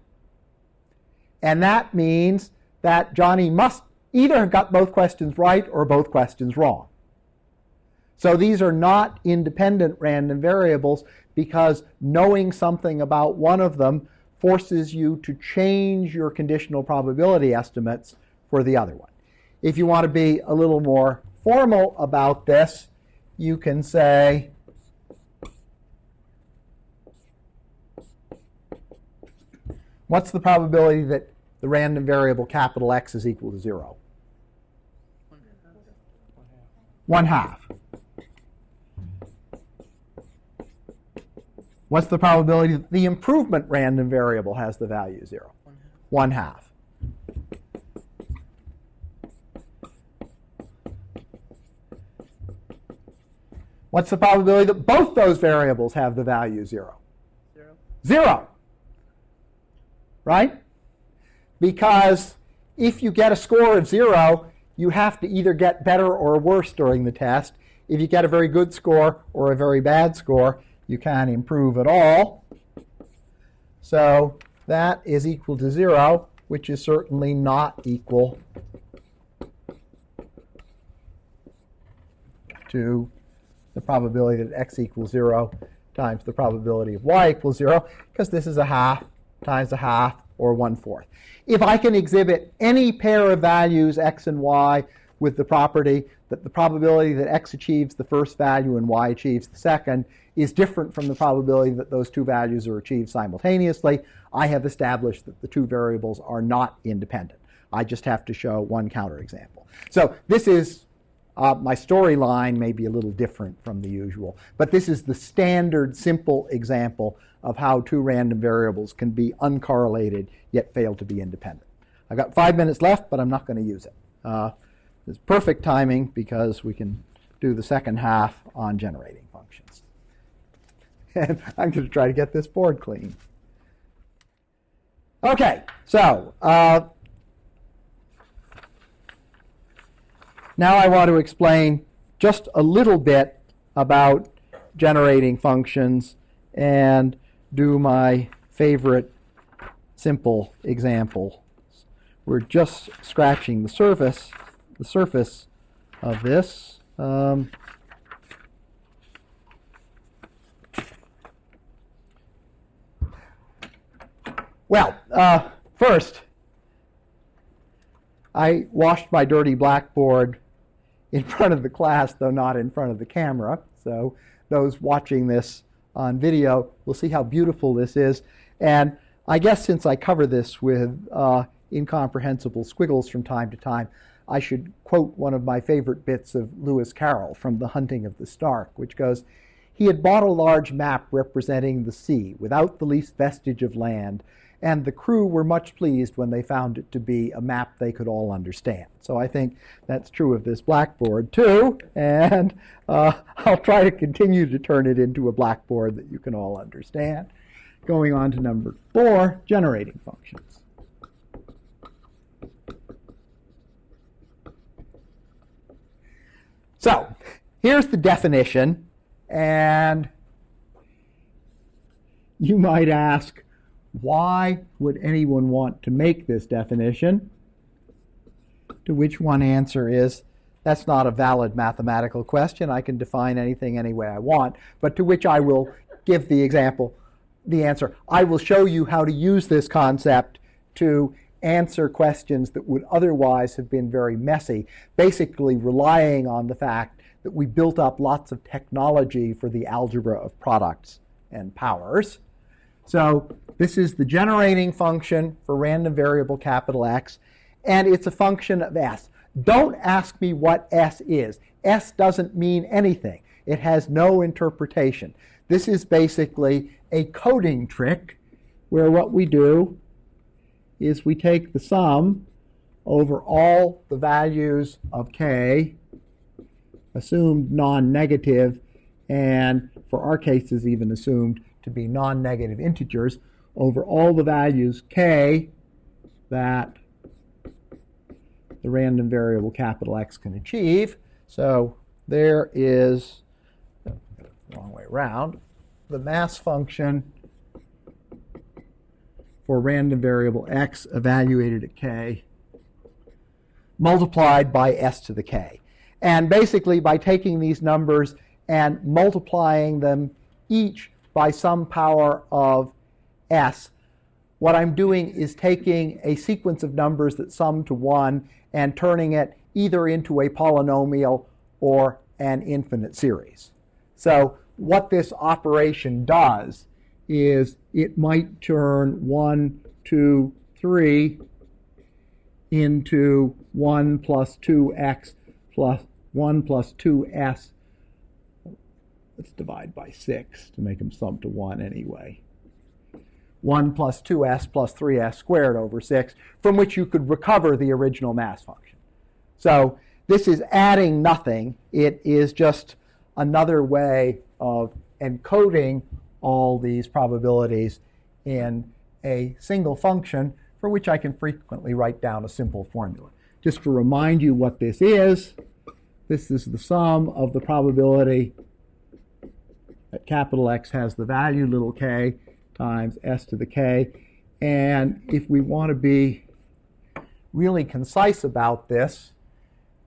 And that means that Johnny must either have got both questions right or both questions wrong. So these are not independent random variables because knowing something about one of them forces you to change your conditional probability estimates for the other one. If you want to be a little more formal about this, you can say what's the probability that the random variable capital X is equal to 0? 1/2. What's the probability that the improvement random variable has the value 0? 1/2. What's the probability that both those variables have the value 0? 0. Right? Because if you get a score of 0, you have to either get better or worse during the test. If you get a very good score or a very bad score, you can't improve at all. So that is equal to 0, which is certainly not equal to the probability that x equals 0 times the probability of y equals 0, because this is 1/2 times 1/2, or 1/4. If I can exhibit any pair of values, x and y, with the property that the probability that x achieves the first value and y achieves the second is different from the probability that those two values are achieved simultaneously, I have established that the two variables are not independent. I just have to show one counterexample. So this is my storyline may be a little different from the usual, but this is the standard simple example of how two random variables can be uncorrelated yet fail to be independent. I've got 5 minutes left, but I'm not going to use it. It's perfect timing because we can do the second half on generating functions. And I'm going to try to get this board clean. Okay, so now I want to explain just a little bit about generating functions and do my favorite simple example. We're just scratching the surface of this. Well, first, I washed my dirty blackboard in front of the class, though not in front of the camera. So those watching this on video will see how beautiful this is. And I guess since I cover this with incomprehensible squiggles from time to time, I should quote one of my favorite bits of Lewis Carroll from The Hunting of the Snark, which goes, "He had bought a large map representing the sea without the least vestige of land, and the crew were much pleased when they found it to be a map they could all understand." So I think that's true of this blackboard too, and I'll try to continue to turn it into a blackboard that you can all understand. Going on to number 4, generating functions. So here's the definition, and you might ask, why would anyone want to make this definition? To which one answer is, that's not a valid mathematical question. I can define anything any way I want. But to which I will give the answer. I will show you how to use this concept to answer questions that would otherwise have been very messy, basically relying on the fact that we built up lots of technology for the algebra of products and powers. So this is the generating function for random variable capital X, and it's a function of S. Don't ask me what S is. S doesn't mean anything. It has no interpretation. This is basically a coding trick where what we do is we take the sum over all the values of K, assumed non-negative, and for our cases even assumed to be non-negative integers, over all the values K that the random variable capital X can achieve. So there is, wrong way around, the mass function for random variable X evaluated at K multiplied by S to the K. And basically by taking these numbers and multiplying them each by some power of S, what I'm doing is taking a sequence of numbers that sum to 1 and turning it either into a polynomial or an infinite series. So what this operation does is it might turn 1, 2, 3 into 1 plus 2x plus 1 plus 2s. Let's divide by 6 to make them sum to 1 anyway. 1 plus 2s plus 3s squared over 6, from which you could recover the original mass function. So this is adding nothing. It is just another way of encoding all these probabilities in a single function for which I can frequently write down a simple formula. Just to remind you what this is the sum of the probability that capital X has the value little k times s to the k. And if we want to be really concise about this,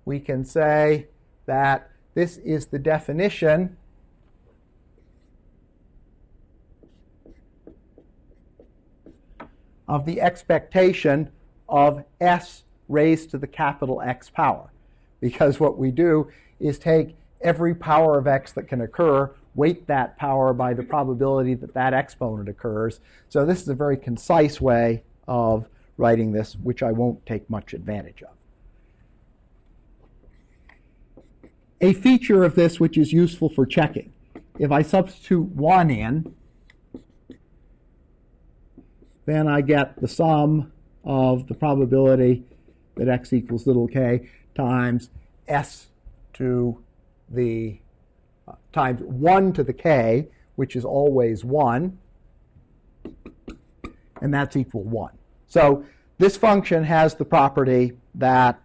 we can say that this is the definition of the expectation of s raised to the capital X power. Because what we do is take every power of x that can occur, weight that power by the probability that that exponent occurs. So this is a very concise way of writing this, which I won't take much advantage of. A feature of this which is useful for checking. If I substitute 1 in, then I get the sum of the probability that x equals little k times s to the times 1 to the k, which is always 1, and that's equal 1. So this function has the property that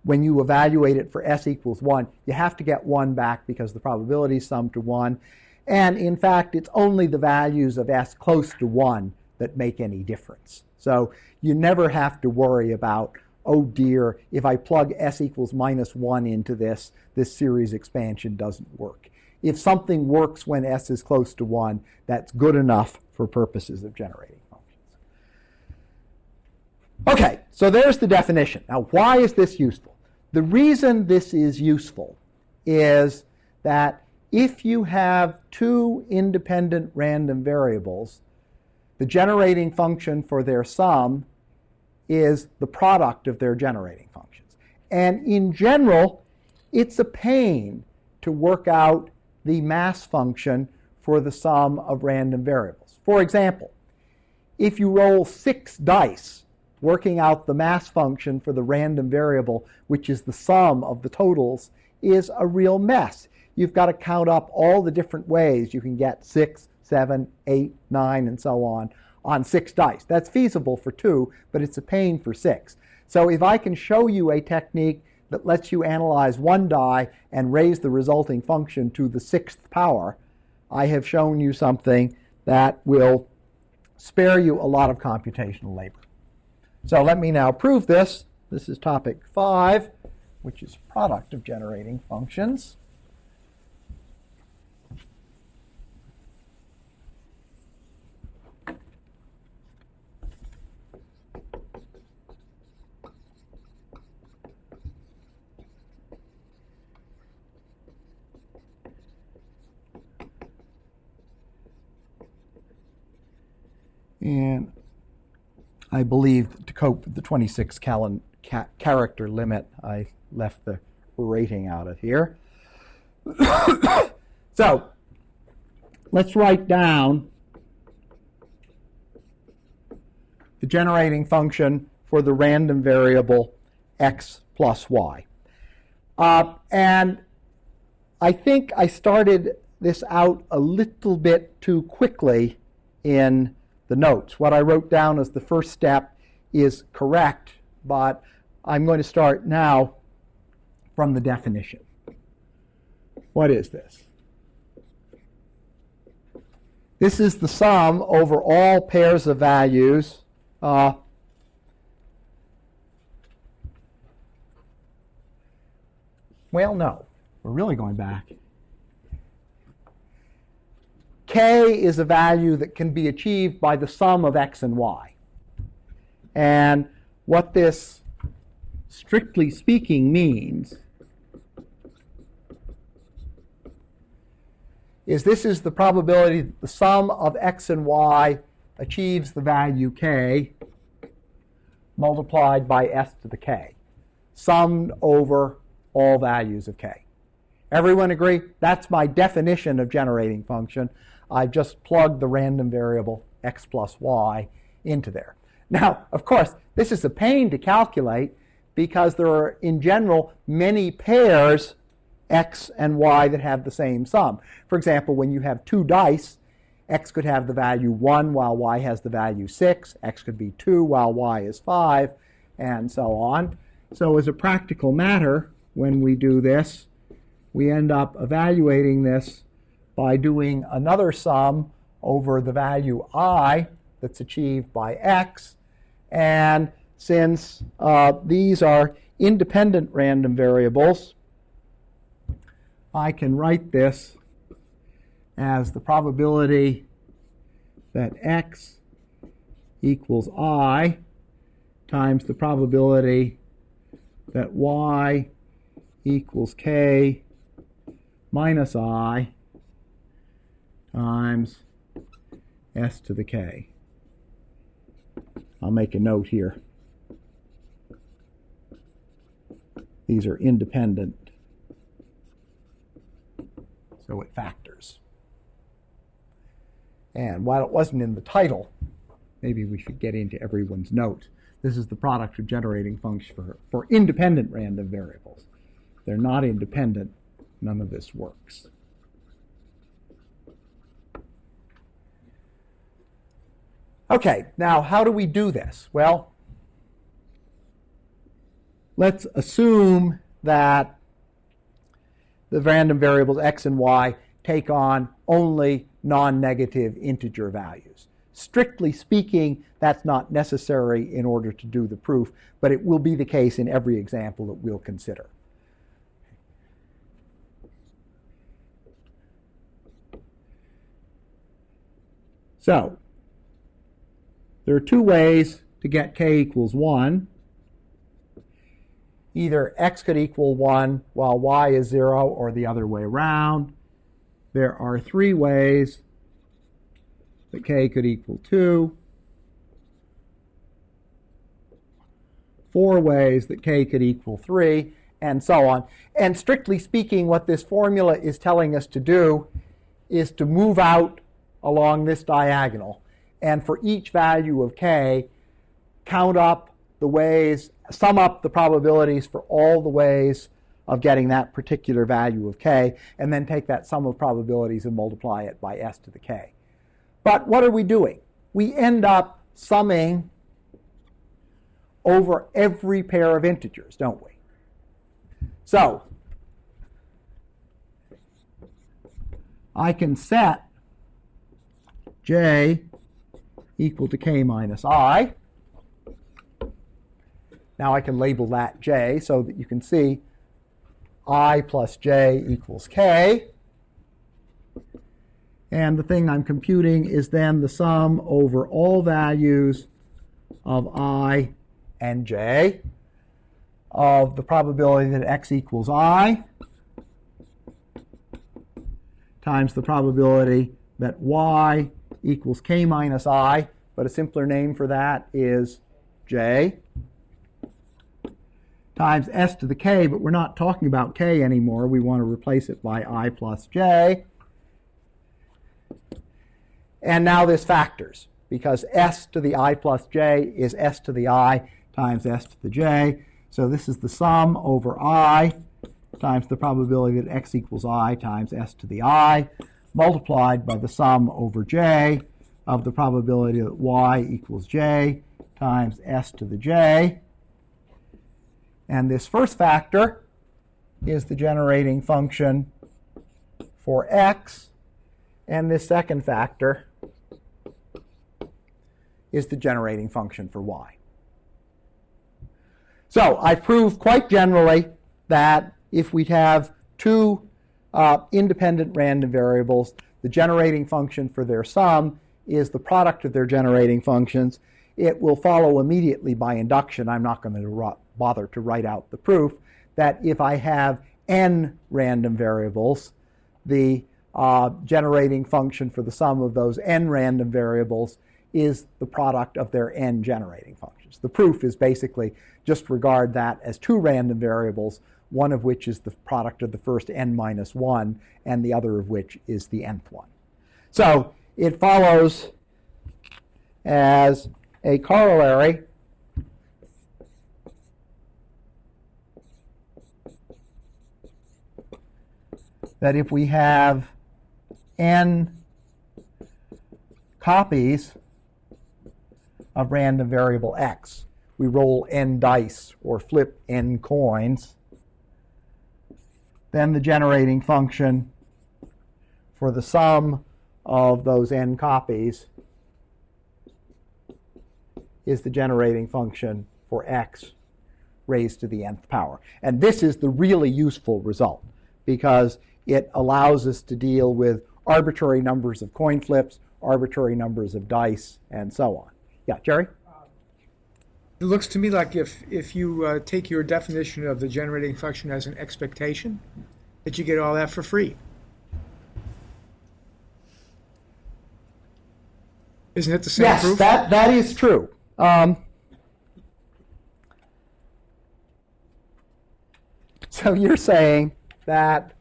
when you evaluate it for s equals 1, you have to get 1 back because the probabilities sum to 1. And in fact, it's only the values of s close to 1 that make any difference. So you never have to worry about, oh dear, if I plug s equals minus 1 into this series expansion doesn't work. If something works when s is close to 1, that's good enough for purposes of generating functions. Okay, so there's the definition. Now, why is this useful? The reason this is useful is that if you have two independent random variables, the generating function for their sum is the product of their generating functions. And in general, it's a pain to work out the mass function for the sum of random variables. For example, if you roll 6 dice, working out the mass function for the random variable, which is the sum of the totals, is a real mess. You've got to count up all the different ways you can get 6, 7, 8, 9, and so on 6 dice. That's feasible for 2, but it's a pain for 6. So if I can show you a technique that lets you analyze 1 die and raise the resulting function to the 6th power, I have shown you something that will spare you a lot of computational labor. So let me now prove this. This is topic 5, which is product of generating functions. And I believe to cope with the 26 character limit, I left the rating out of here. So let's write down the generating function for the random variable x plus y. And I think I started this out a little bit too quickly in the notes. What I wrote down as the first step is correct, but I'm going to start now from the definition. What is this? This is the sum over all pairs of values well, no. We're really going back. K is a value that can be achieved by the sum of x and y. And what this, strictly speaking, means is this is the probability that the sum of x and y achieves the value k multiplied by s to the k, summed over all values of k. Everyone agree? That's my definition of generating function. I've just plugged the random variable x plus y into there. Now, of course, this is a pain to calculate because there are, in general, many pairs x and y that have the same sum. For example, when you have 2 dice, x could have the value 1 while y has the value 6, x could be 2 while y is 5, and so on. So as a practical matter, when we do this, we end up evaluating this by doing another sum over the value I that's achieved by x. And since these are independent random variables, I can write this as the probability that x equals I times the probability that y equals k minus I times s to the k. I'll make a note here. These are independent, so it factors. And while it wasn't in the title, maybe we should get into everyone's notes. This is the product of generating function for independent random variables. They're not independent. None of this works. Okay, now how do we do this? Well, let's assume that the random variables x and y take on only non-negative integer values. Strictly speaking, that's not necessary in order to do the proof, but it will be the case in every example that we'll consider. So, there are two ways to get k equals 1. Either x could equal 1 while y is 0, or the other way around. There are 3 ways that k could equal 2. 4 ways that k could equal 3, and so on. And strictly speaking, what this formula is telling us to do is to move out along this diagonal, and for each value of k, count up the ways, sum up the probabilities for all the ways of getting that particular value of k, and then take that sum of probabilities and multiply it by s to the k. But what are we doing? We end up summing over every pair of integers, don't we? So, I can set j equal to k minus I. Now I can label that j so that you can see I plus j equals k. And the thing I'm computing is then the sum over all values of I and j of the probability that x equals I times the probability that y equals k minus I, but a simpler name for that is j, times s to the k, but we're not talking about k anymore. We want to replace it by I plus j. And now this factors, because s to the I plus j is s to the I times s to the j. So this is the sum over I times the probability that x equals I times s to the I, multiplied by the sum over j of the probability that y equals j times s to the j. And this first factor is the generating function for x, and this second factor is the generating function for y. So I proved quite generally that if we have two independent random variables, the generating function for their sum is the product of their generating functions. It will follow immediately by induction. I'm not going to bother to write out the proof that if I have n random variables, the generating function for the sum of those n random variables is the product of their n generating functions. The proof is basically just regard that as two random variables, one of which is the product of the first n minus 1, and the other of which is the nth one. So it follows as a corollary that if we have n copies of random variable x, we roll n dice or flip n coins, then the generating function for the sum of those n copies is the generating function for x raised to the nth power. And this is the really useful result, because it allows us to deal with arbitrary numbers of coin flips, arbitrary numbers of dice, and so on. Yeah, Jerry? It looks to me like if you take your definition of the generating function as an expectation, that you get all that for free. Isn't it the same yes, proof? Yes, that is true. So you're saying that,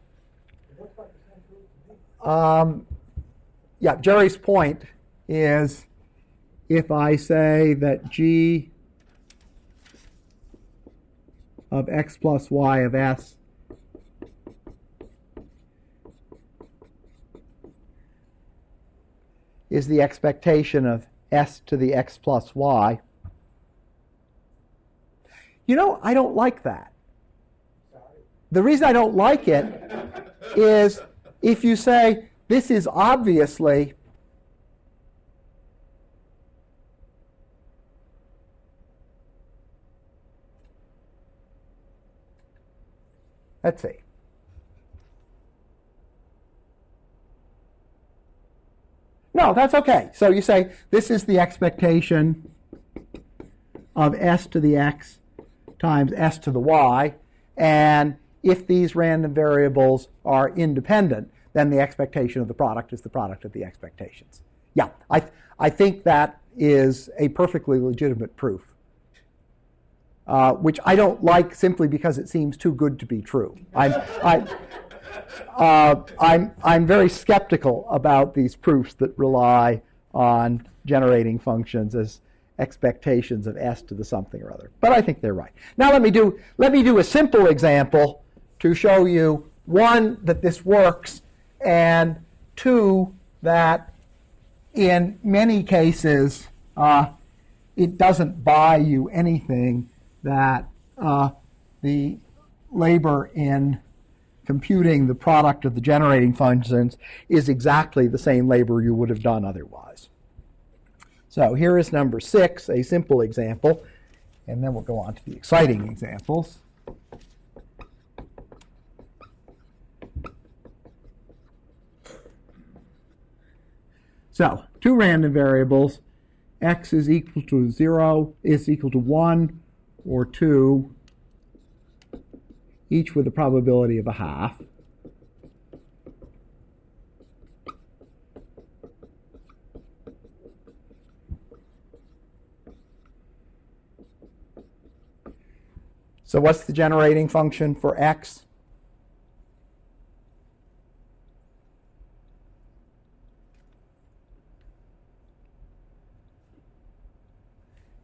yeah, Jerry's point is if I say that g of x plus y of s is the expectation of s to the x plus y. You know, I don't like that. The reason I don't like it is if you say this is obviously let's see. No, that's okay. So you say this is the expectation of s to the x times s to the y, and if these random variables are independent, then the expectation of the product is the product of the expectations. Yeah, I think that is a perfectly legitimate proof, which I don't like simply because it seems too good to be true. I'm very skeptical about these proofs that rely on generating functions as expectations of s to the something or other. But I think they're right. Now let me do a simple example to show you, one, that this works, and two, that in many cases it doesn't buy you anything, that the labor in computing the product of the generating functions is exactly the same labor you would have done otherwise. So here is number 6, a simple example, and then we'll go on to the exciting examples. So, two random variables, x is equal to 0, is equal to 1 or 2, each with a probability of a half. So what's the generating function for x?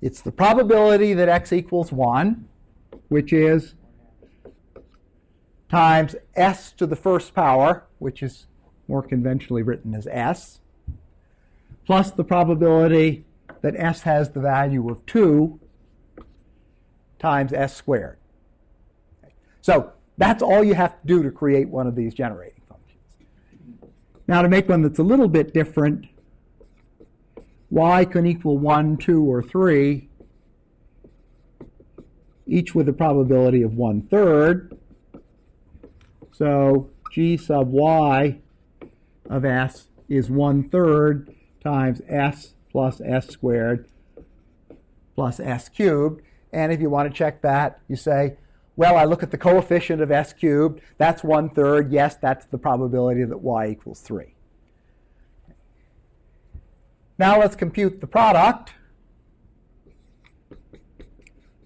It's the probability that x equals 1, which is times s to the first power, which is more conventionally written as s, plus the probability that s has the value of 2 times s squared. So that's all you have to do to create one of these generating functions. Now to make one that's a little bit different, y can equal 1, 2, or 3, each with a probability of 1/3. So g sub y of s is 1/3 times s plus s squared plus s cubed. And if you want to check that, you say, well, I look at the coefficient of s cubed. That's 1/3. Yes, that's the probability that y equals 3. Now let's compute the product.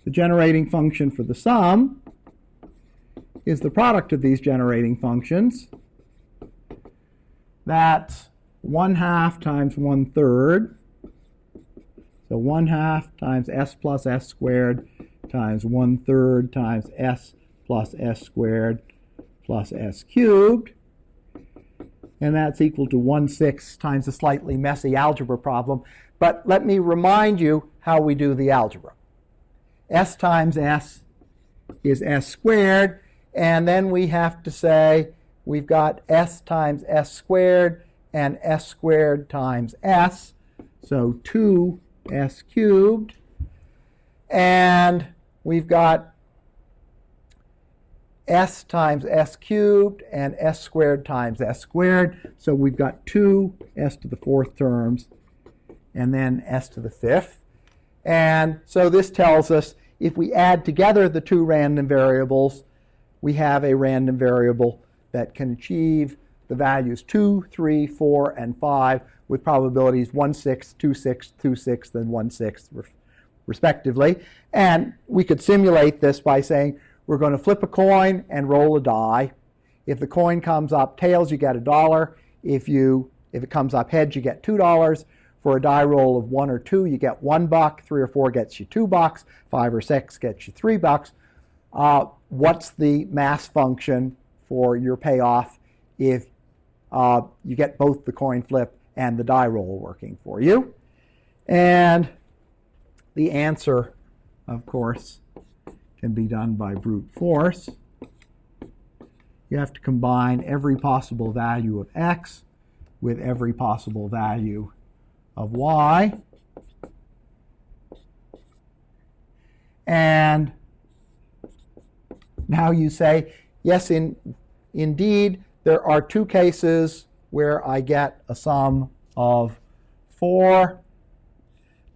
The generating function for the sum is the product of these generating functions. That's 1/2 times 1/3. So 1/2 times s plus s squared times 1/3 times s plus s squared plus s cubed. And that's equal to 1/6 times a slightly messy algebra problem. But let me remind you how we do the algebra. S times s is s squared, and then we have to say we've got s times s squared and s squared times s, so 2s cubed, and we've got s times s cubed and s squared times s squared, so we've got 2s to the 4th terms and then s to the 5th. And so this tells us if we add together the two random variables, we have a random variable that can achieve the values 2, 3, 4, and 5 with probabilities 1/6, 2/6, 2/6, and 1/6 respectively. And we could simulate this by saying we're going to flip a coin and roll a die. If the coin comes up tails, you get $1. If it comes up heads, you get $2. For a die roll of 1 or 2, you get $1. 3 or 4 gets you $2. 5 or 6 gets you $3. What's the mass function for your payoff if you get both the coin flip and the die roll working for you? And the answer, of course, can be done by brute force. You have to combine every possible value of x with every possible value of y. And now you say, yes, indeed, there are two cases where I get a sum of 4.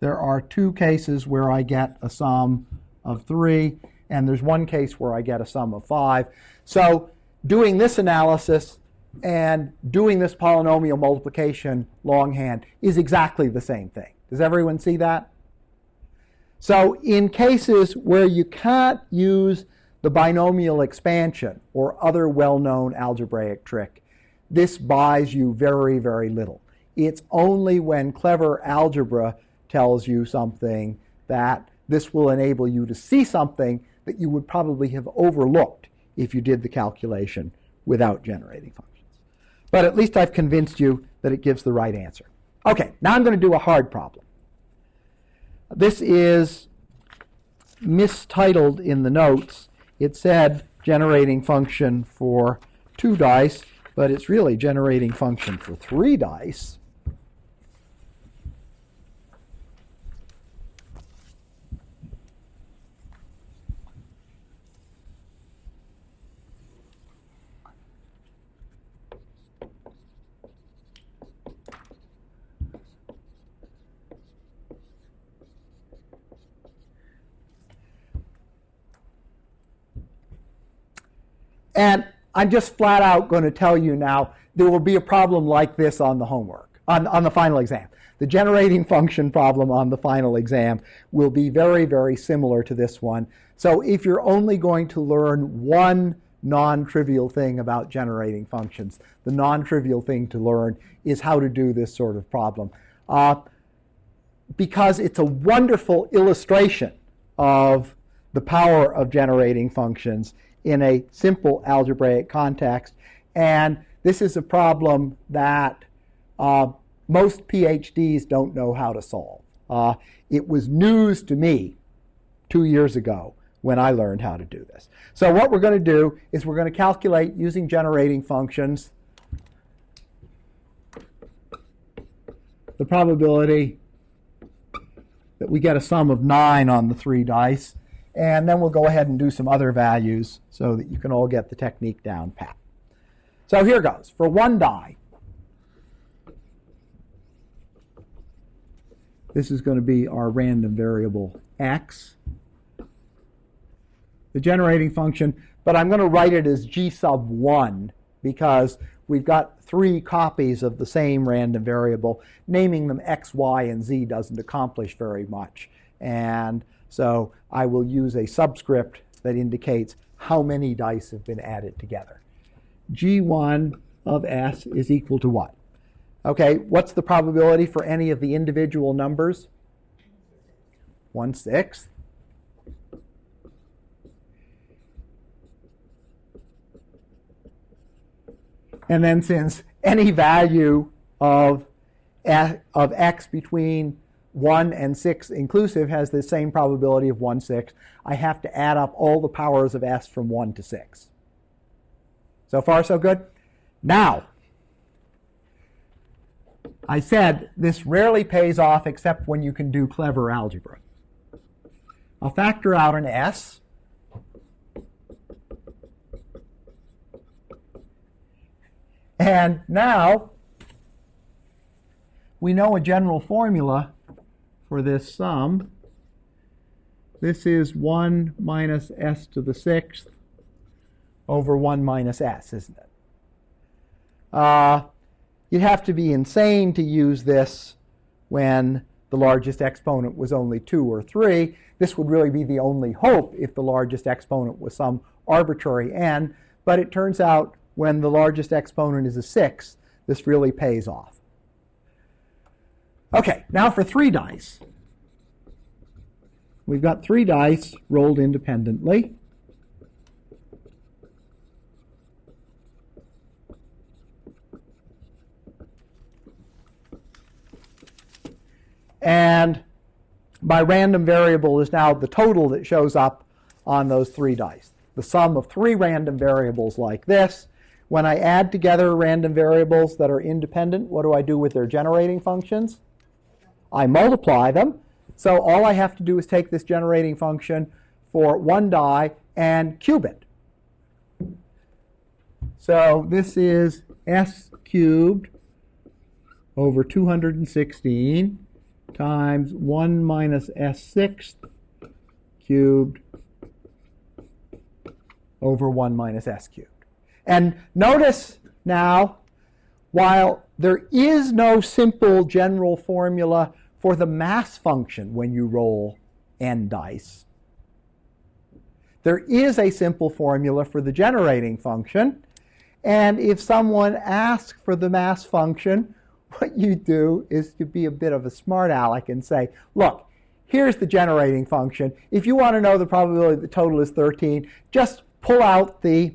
There are two cases where I get a sum of 3. And there's one case where I get a sum of 5. So doing this analysis and doing this polynomial multiplication longhand is exactly the same thing. Does everyone see that? So in cases where you can't use the binomial expansion or other well-known algebraic trick, this buys you very, very little. It's only when clever algebra tells you something that this will enable you to see something that you would probably have overlooked if you did the calculation without generating functions. But at least I've convinced you that it gives the right answer. Okay, now I'm going to do a hard problem. This is mistitled in the notes. It said generating function for 2 dice, but it's really generating function for 3 dice. And I'm just flat out going to tell you now there will be a problem like this on the homework, on the final exam. The generating function problem on the final exam will be very, very similar to this one. So if you're only going to learn one non-trivial thing about generating functions, the non-trivial thing to learn is how to do this sort of problem. Because it's a wonderful illustration of the power of generating functions in a simple algebraic context. And this is a problem that most PhDs don't know how to solve. It was news to me 2 years ago when I learned how to do this. So what we're going to do is we're going to calculate using generating functions the probability that we get a sum of 9 on the 3 dice. And then we'll go ahead and do some other values so that you can all get the technique down pat. So here goes. For 1 die, this is going to be our random variable x. The generating function, but I'm going to write it as g sub 1 because we've got 3 copies of the same random variable. Naming them x, y, and z doesn't accomplish very much. And so I will use a subscript that indicates how many dice have been added together. G1 of s is equal to what? Okay, what's the probability for any of the individual numbers? 1/6. And then since any value of x between 1 and 6 inclusive has the same probability of 1/6, I have to add up all the powers of s from 1 to 6. So far, so good? Now, I said this rarely pays off except when you can do clever algebra. I'll factor out an s. And now we know a general formula for this sum. This is 1 minus s to the 6th over 1 minus s, isn't it? You'd have to be insane to use this when the largest exponent was only 2 or 3. This would really be the only hope if the largest exponent was some arbitrary n. But it turns out when the largest exponent is a 6, this really pays off. Okay, now for 3 dice. We've got 3 dice rolled independently. And my random variable is now the total that shows up on those 3 dice. The sum of 3 random variables like this. When I add together random variables that are independent, what do I do with their generating functions? I multiply them. So all I have to do is take this generating function for 1 die and cube it. So this is s cubed over 216 times 1 minus s sixth cubed over 1 minus s cubed. And notice now, while there is no simple general formula for the mass function when you roll n dice, there is a simple formula for the generating function. And if someone asks for the mass function, what you do is to be a bit of a smart aleck and say, look, here's the generating function. If you want to know the probability the total is 13, just pull out the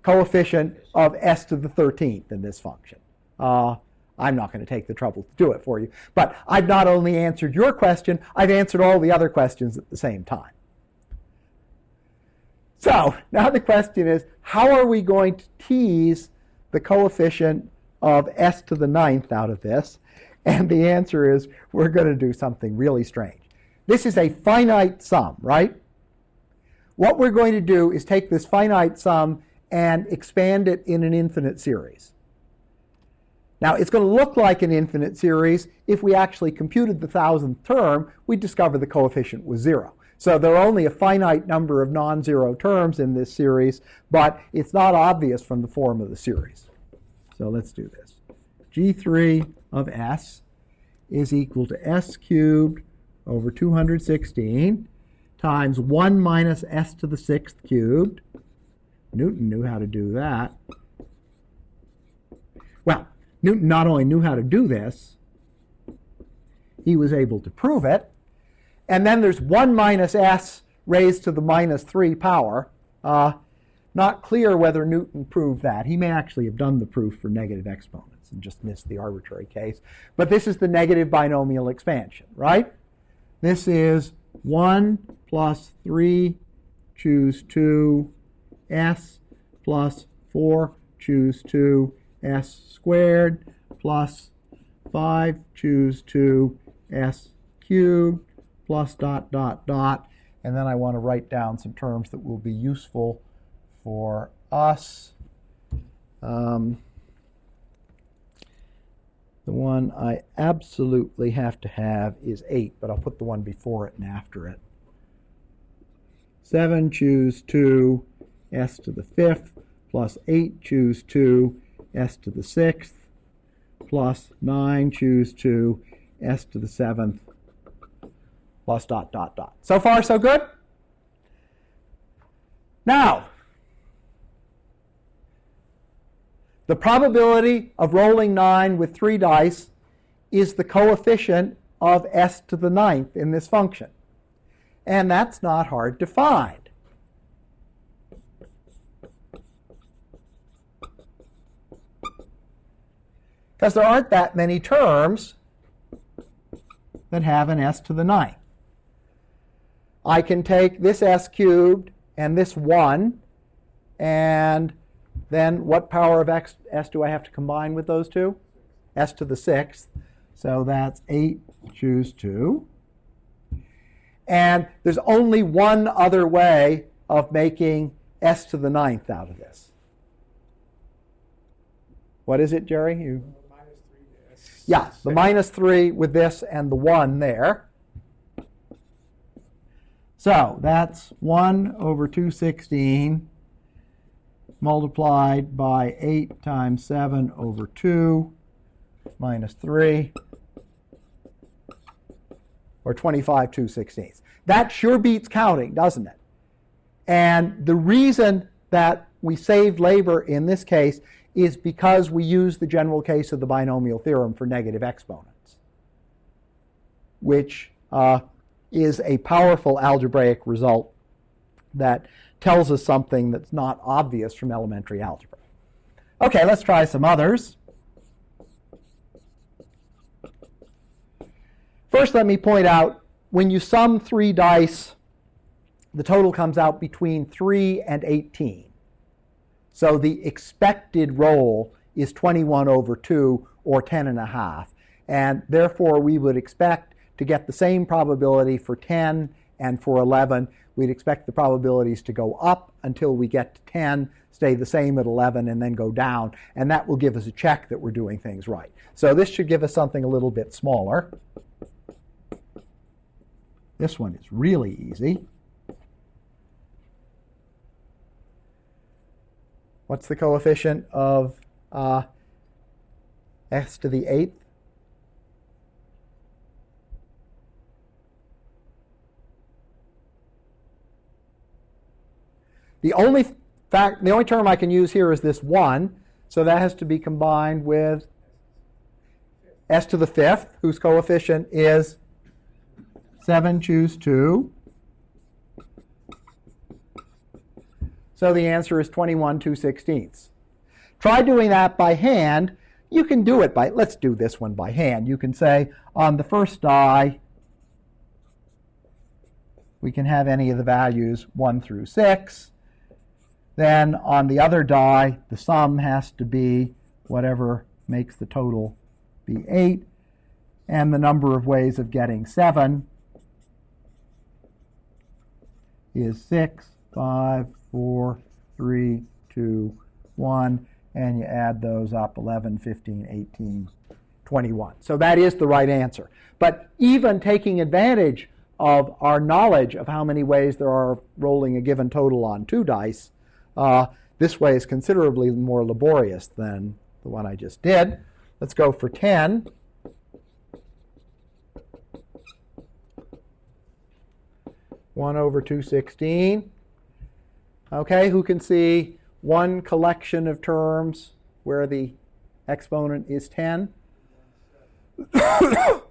coefficient of s to the 13th in this function. I'm not going to take the trouble to do it for you. But I've not only answered your question, I've answered all the other questions at the same time. So now the question is, how are we going to tease the coefficient of s to the 9th out of this? And the answer is, we're going to do something really strange. This is a finite sum, right? What we're going to do is take this finite sum and expand it in an infinite series. Now, it's going to look like an infinite series. If we actually computed the 1000th term, we'd discover the coefficient was 0. So there are only a finite number of non-zero terms in this series, but it's not obvious from the form of the series. So let's do this. G3 of s is equal to s cubed over 216 times 1 minus s to the 6th cubed. Newton knew how to do that. Well, Newton not only knew how to do this, he was able to prove it. And then there's 1 minus s raised to the minus 3 power. Not clear whether Newton proved that. He may actually have done the proof for negative exponents and just missed the arbitrary case. But this is the negative binomial expansion, right? This is 1 plus 3, choose 2, s plus 4, choose 2, s squared, plus 5, choose 2, s cubed, plus dot, dot, dot. And then I want to write down some terms that will be useful for us. The one I absolutely have to have is 8, but I'll put the one before it and after it. 7, choose 2, s to the 5th, plus 8, choose 2, s to the 6th, plus 9, choose 2, s to the 7th, plus dot, dot, dot. So far, so good? Now, the probability of rolling 9 with 3 dice is the coefficient of s to the 9th in this function. And that's not hard to find. Because there aren't that many terms that have an s to the 9th. I can take this s cubed and this 1, and then what power of s do I have to combine with those two? S to the 6th. So that's 8, choose 2. And there's only one other way of making s to the 9th out of this. What is it, Jerry? Yeah, the minus 3 with this and the 1 there. So that's 1 over 216 multiplied by 8 times 7 over 2 minus 3, or 25 2/16. That sure beats counting, doesn't it? And the reason that we saved labor in this case is because we use the general case of the binomial theorem for negative exponents, which is a powerful algebraic result that tells us something that's not obvious from elementary algebra. Okay, let's try some others. First, let me point out, when you sum 3 dice, the total comes out between 3 and 18. So the expected roll is 21 over 2, or 10.5. And therefore, we would expect to get the same probability for 10 and for 11. We'd expect the probabilities to go up until we get to 10, stay the same at 11, and then go down. And that will give us a check that we're doing things right. So this should give us something a little bit smaller. This one is really easy. What's the coefficient of s to the 8th? The only term I can use here is this 1, so that has to be combined with s to the 5th, whose coefficient is 7, choose 2. So the answer is 21 2/16. Try doing that by hand. You can do it by, let's do this one by hand. You can say on the first die, we can have any of the values 1 through 6. Then on the other die, the sum has to be whatever makes the total be 8. And the number of ways of getting 7 is 6, 5, 4, 3, 2, 1. And you add those up, 11, 15, 18, 21. So that is the right answer. But even taking advantage of our knowledge of how many ways there are rolling a given total on 2 dice, this way is considerably more laborious than the one I just did. Let's go for 10. One over 2/16. Okay, who can see one collection of terms where the exponent is 10?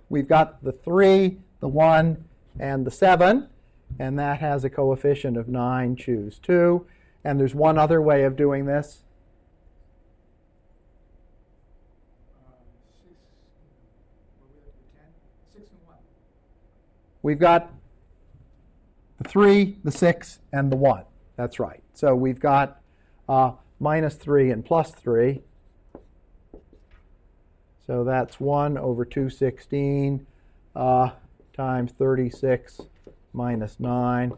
We've got the 3, the 1, and the 7, and that has a coefficient of 9, choose 2. And there's one other way of doing this. We've got the 3, the 6, and the 1. That's right. So we've got minus 3 and plus 3. So that's 1 over 2/16 times 36 minus 9,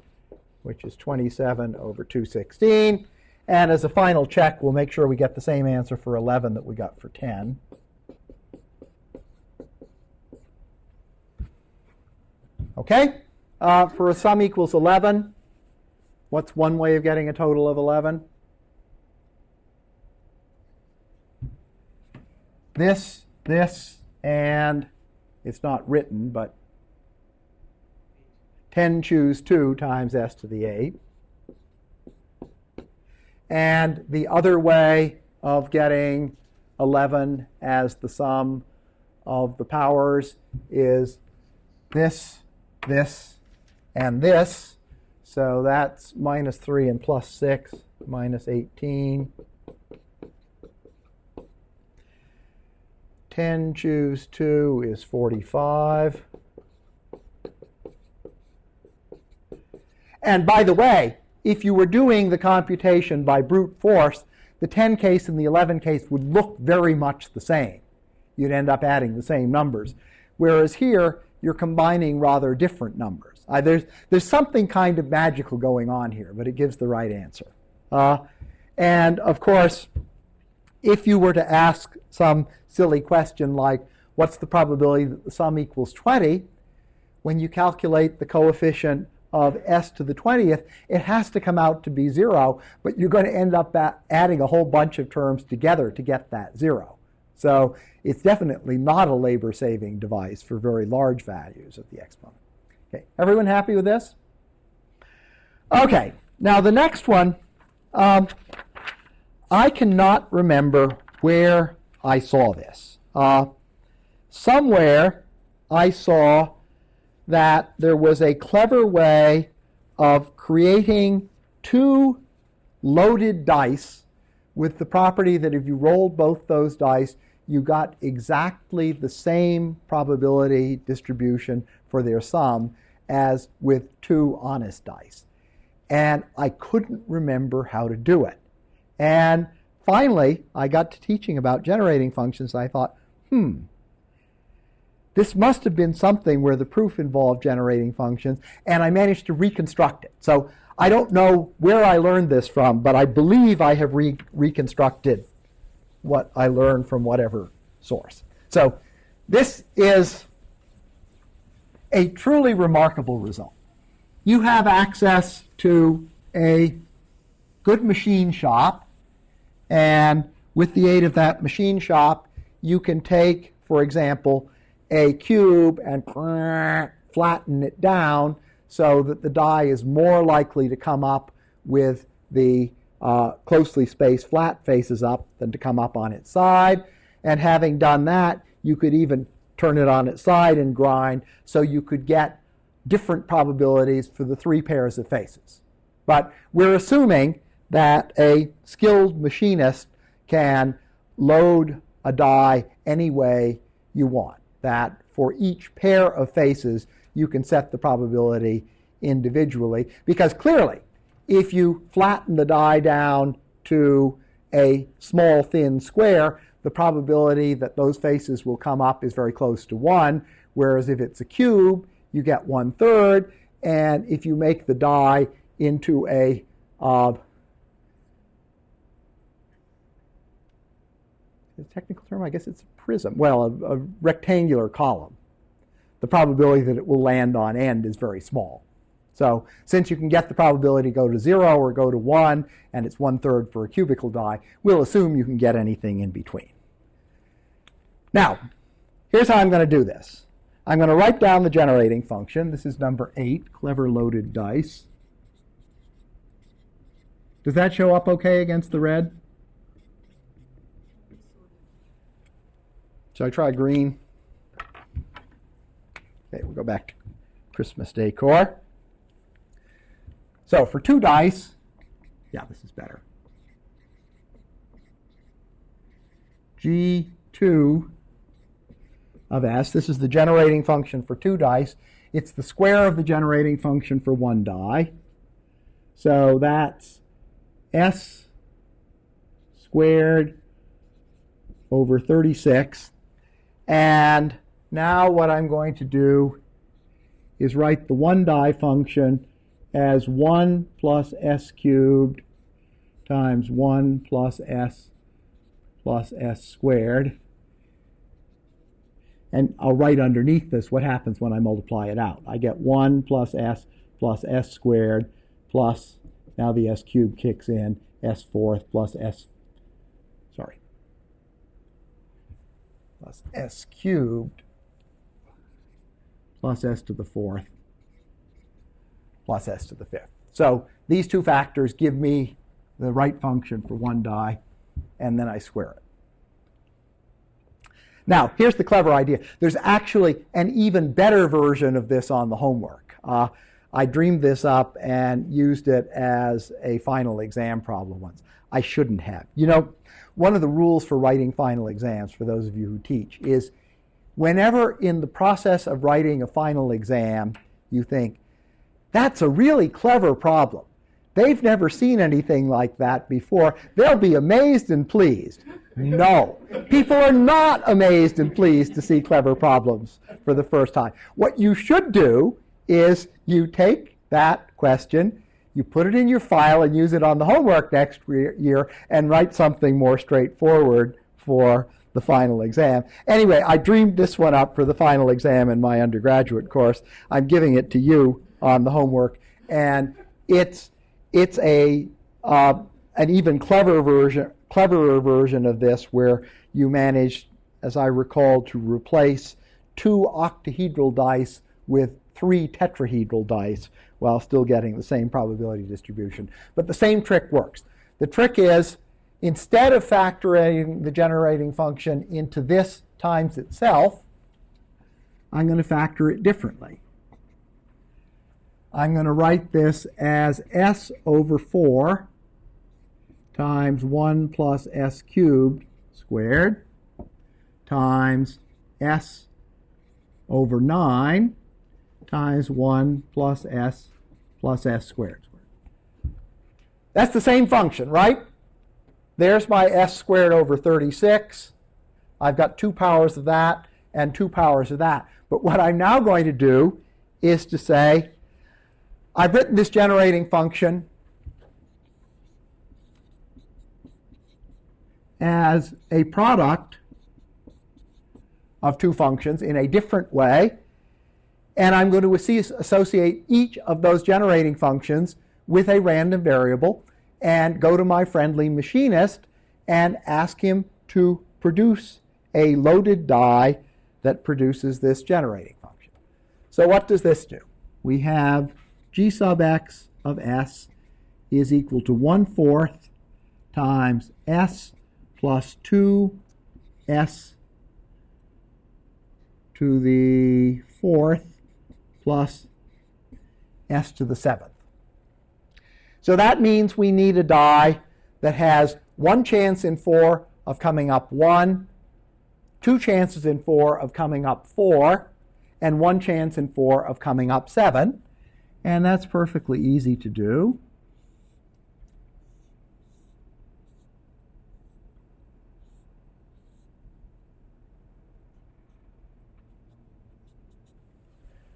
which is 27 over 2/16. And as a final check, we'll make sure we get the same answer for 11 that we got for 10. Okay? For a sum equals 11, what's one way of getting a total of 11? This, and it's not written, but 10 choose 2 times s to the 8. And the other way of getting 11 as the sum of the powers is this, and this. So that's minus 3 and plus 6, minus 18. 10 choose 2 is 45. And by the way, if you were doing the computation by brute force, the 10 case and the 11 case would look very much the same. You'd end up adding the same numbers. Whereas here, you're combining rather different numbers. There's something kind of magical going on here, but it gives the right answer. And of course, if you were to ask some silly question like, what's the probability that the sum equals 20? When you calculate the coefficient of s to the 20th, it has to come out to be 0, but you're going to end up adding a whole bunch of terms together to get that 0. So it's definitely not a labor-saving device for very large values of the exponent. Okay, everyone happy with this? Okay, now the next one, I cannot remember where I saw this. Somewhere I saw that there was a clever way of creating 2 loaded dice with the property that if you rolled both those dice, you got exactly the same probability distribution for their sum as with 2 honest dice. And I couldn't remember how to do it. And finally, I got to teaching about generating functions, and I thought, this must have been something where the proof involved generating functions, and I managed to reconstruct it. So I don't know where I learned this from, but I believe I have reconstructed what I learned from whatever source. So this is a truly remarkable result. You have access to a good machine shop, and with the aid of that machine shop, you can take, for example, a cube and flatten it down so that the die is more likely to come up with the closely spaced flat faces up than to come up on its side. And having done that, you could even turn it on its side and grind, so you could get different probabilities for the 3 pairs of faces. But we're assuming that a skilled machinist can load a die any way you want, that for each pair of faces you can set the probability individually, because clearly if you flatten the die down to a small thin square, the probability that those faces will come up is very close to 1, whereas if it's a cube, you get 1/3, and if you make the die into a the technical term, I guess it's a prism, well, a rectangular column, the probability that it will land on end is very small. So since you can get the probability to go to 0 or go to 1, and it's 1/3 for a cubical die, we'll assume you can get anything in between. Now, here's how I'm going to do this. I'm going to write down the generating function. This is number 8, clever loaded dice. Does that show up okay against the red? Shall I try green? Okay, we'll go back to Christmas decor. So for 2 dice, yeah, this is better. G2 of S, this is the generating function for 2 dice. It's the square of the generating function for 1 die. So that's S squared over 36. And now what I'm going to do is write the 1 die function as 1 plus S cubed times 1 plus S squared. And I'll write underneath this what happens when I multiply it out. I get 1 plus S squared plus, now the S cubed kicks in, S fourth plus S cubed plus S to the 4th plus S to the 5th. So these 2 factors give me the right function for 1 die, and then I square it. Now, here's the clever idea. There's actually an even better version of this on the homework. I dreamed this up and used it as a final exam problem once. I shouldn't have. You know, one of the rules for writing final exams, for those of you who teach, is whenever in the process of writing a final exam you think, that's a really clever problem, they've never seen anything like that before, they'll be amazed and pleased. No, people are not amazed and pleased to see clever problems for the first time. What you should do is you take that question, you put it in your file and use it on the homework next year and write something more straightforward for the final exam. Anyway, I dreamed this one up for the final exam in my undergraduate course. I'm giving it to you on the homework, and it's an even cleverer version of this, where you manage, as I recall, to replace 2 octahedral dice with 3 tetrahedral dice while still getting the same probability distribution. But the same trick works. The trick is, instead of factoring the generating function into this times itself, I'm going to factor it differently. I'm going to write this as S over 4 times 1 plus S cubed squared times s over 9 times 1 plus s squared. That's the same function, right? There's my s squared over 36. I've got 2 powers of that and 2 powers of that. But what I'm now going to do is to say, I've written this generating function as a product of 2 functions in a different way, and I'm going to associate each of those generating functions with a random variable and go to my friendly machinist and ask him to produce a loaded die that produces this generating function. So what does this do? We have g sub x of s is equal to 1/4 times s plus 2s to the 4th plus s to the 7th. So that means we need a die that has 1 chance in 4 of coming up 1, 2 chances in 4 of coming up 4, and 1 chance in 4 of coming up 7. And that's perfectly easy to do.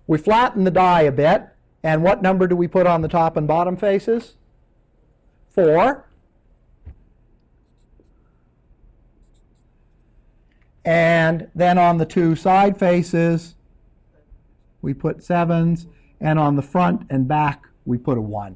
We flatten the die a bit, and what number do we put on the top and bottom faces? 4. And then on the 2 side faces, we put 7s, and on the front and back, we put a 1.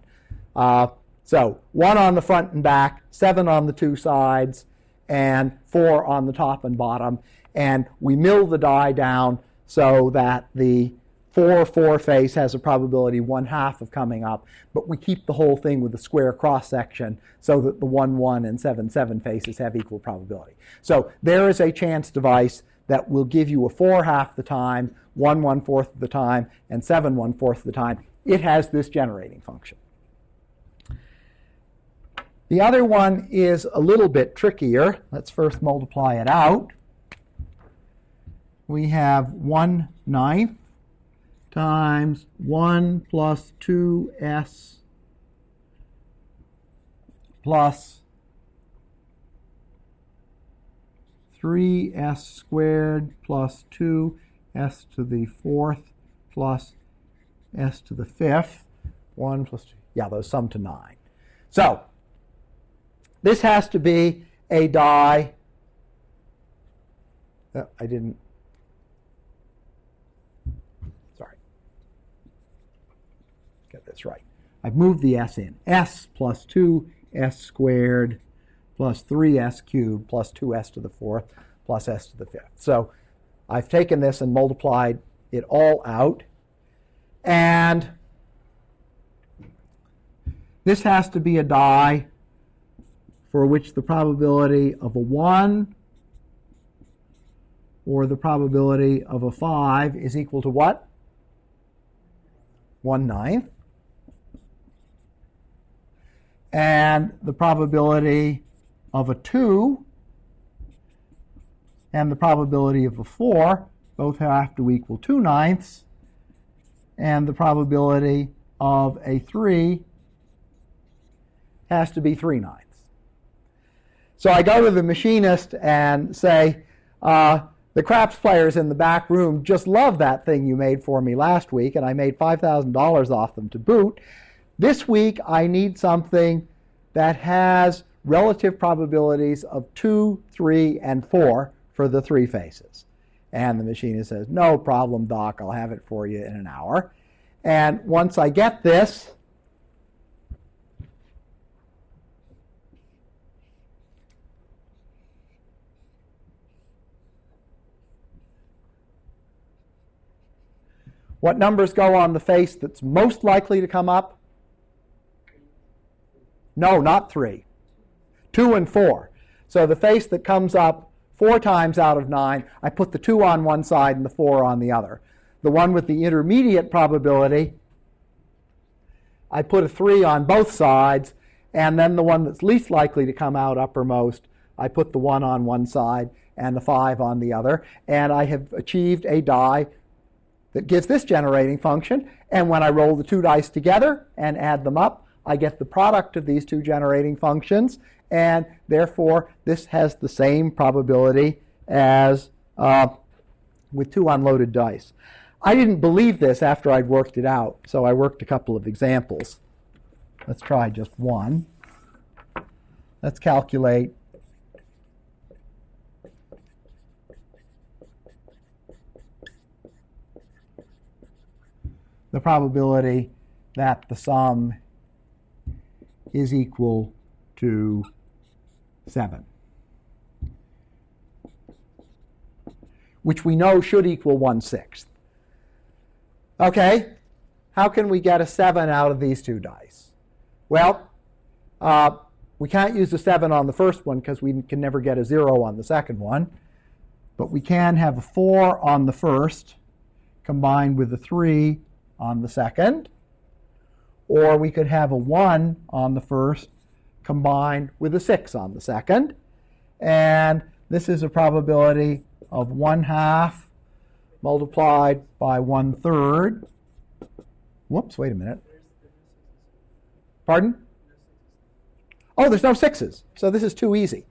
So 1 on the front and back, 7 on the 2 sides, and 4 on the top and bottom. And we mill the die down so that the 4 face has a probability 1/2 of coming up, but we keep the whole thing with a square cross section so that the 1, 1, and 7, 7 faces have equal probability. So there is a chance device that will give you a 4 half the time, 1 1/4 of the time, and 7 1/4 of the time. It has this generating function. The other one is a little bit trickier. Let's first multiply it out. We have 1/9 times 1 plus 2s plus 3s squared plus 2s to the 4th plus s to the 5th. 1 plus 2. Yeah, those sum to 9. So this has to be a die. I didn't. Sorry. Get this right. I've moved the s in. S plus 2s squared plus 3s cubed plus 2s to the 4th plus s to the 5th. So I've taken this and multiplied it all out. And this has to be a die for which the probability of a 1 or the probability of a 5 is equal to what? 1/9. And the probability of a 2 and the probability of a 4 both have to equal 2/9. And the probability of a 3 has to be 3/9. So I go to the machinist and say, the craps players in the back room just love that thing you made for me last week, and I made $5,000 off them to boot. This week I need something that has relative probabilities of 2, 3, and 4 for the 3 faces. And the machinist says, no problem, Doc, I'll have it for you in an hour. And once I get this, what numbers go on the face that's most likely to come up? No, not 3. 2 and 4. So the face that comes up 4 times out of 9, I put the 2 on one side and the 4 on the other. The one with the intermediate probability, I put a 3 on both sides, and then the one that's least likely to come out uppermost, I put the 1 on one side and the 5 on the other, and I have achieved a die that gives this generating function, and when I roll the two dice together and add them up, I get the product of these two generating functions, and therefore this has the same probability as with two unloaded dice. I didn't believe this after I'd worked it out, so I worked a couple of examples. Let's try just one. Let's calculate the probability that the sum is equal to 7, which we know should equal 1/6. Okay, how can we get a 7 out of these two dice? Well, we can't use a 7 on the first one because we can never get a 0 on the second one, but we can have a 4 on the first combined with a 3 on the second, or we could have a 1 on the first combined with a 6 on the second, and this is a probability of 1/2 multiplied by 1/3. Whoops, wait a minute. Pardon? Oh, there's no 6s, so this is too easy.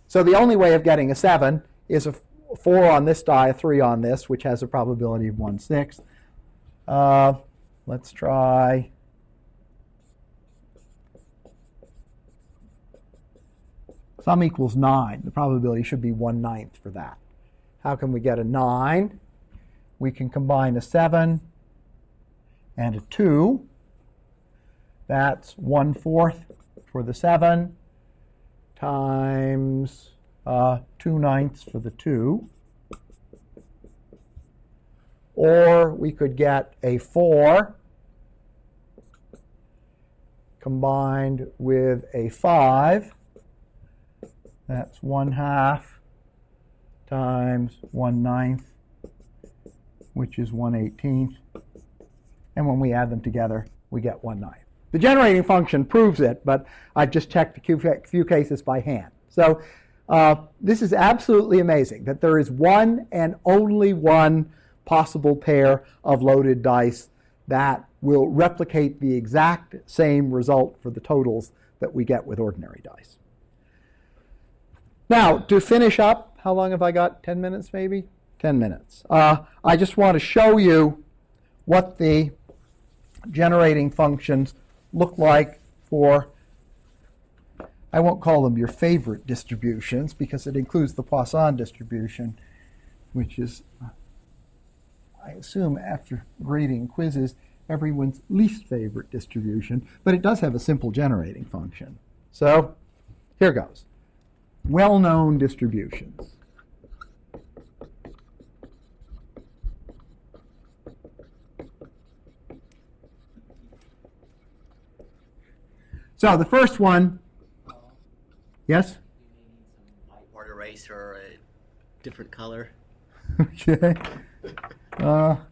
So the only way of getting a 7 is a 4 on this die, a 3 on this, which has a probability of 1/6. Let's try sum equals 9. The probability should be 1/9 for that. How can we get a 9? We can combine a 7 and a 2. That's 1/4 for the 7 times 2/9 for the 2. Or we could get a 4 combined with a 5. That's 1/2 times 1/9, which is 1/18. And when we add them together, we get 1/9. The generating function proves it, but I've just checked a few cases by hand. So this is absolutely amazing that there is one and only one possible pair of loaded dice that will replicate the exact same result for the totals that we get with ordinary dice. Now, to finish up, how long have I got? 10 minutes maybe? 10 minutes. I just want to show you what the generating functions look like for, I won't call them your favorite distributions because it includes the Poisson distribution, which is, I assume after grading quizzes, everyone's least favorite distribution, but it does have a simple generating function. So here goes. Well-known distributions. So the first one, yes? White eraser or a different color. Okay. Well,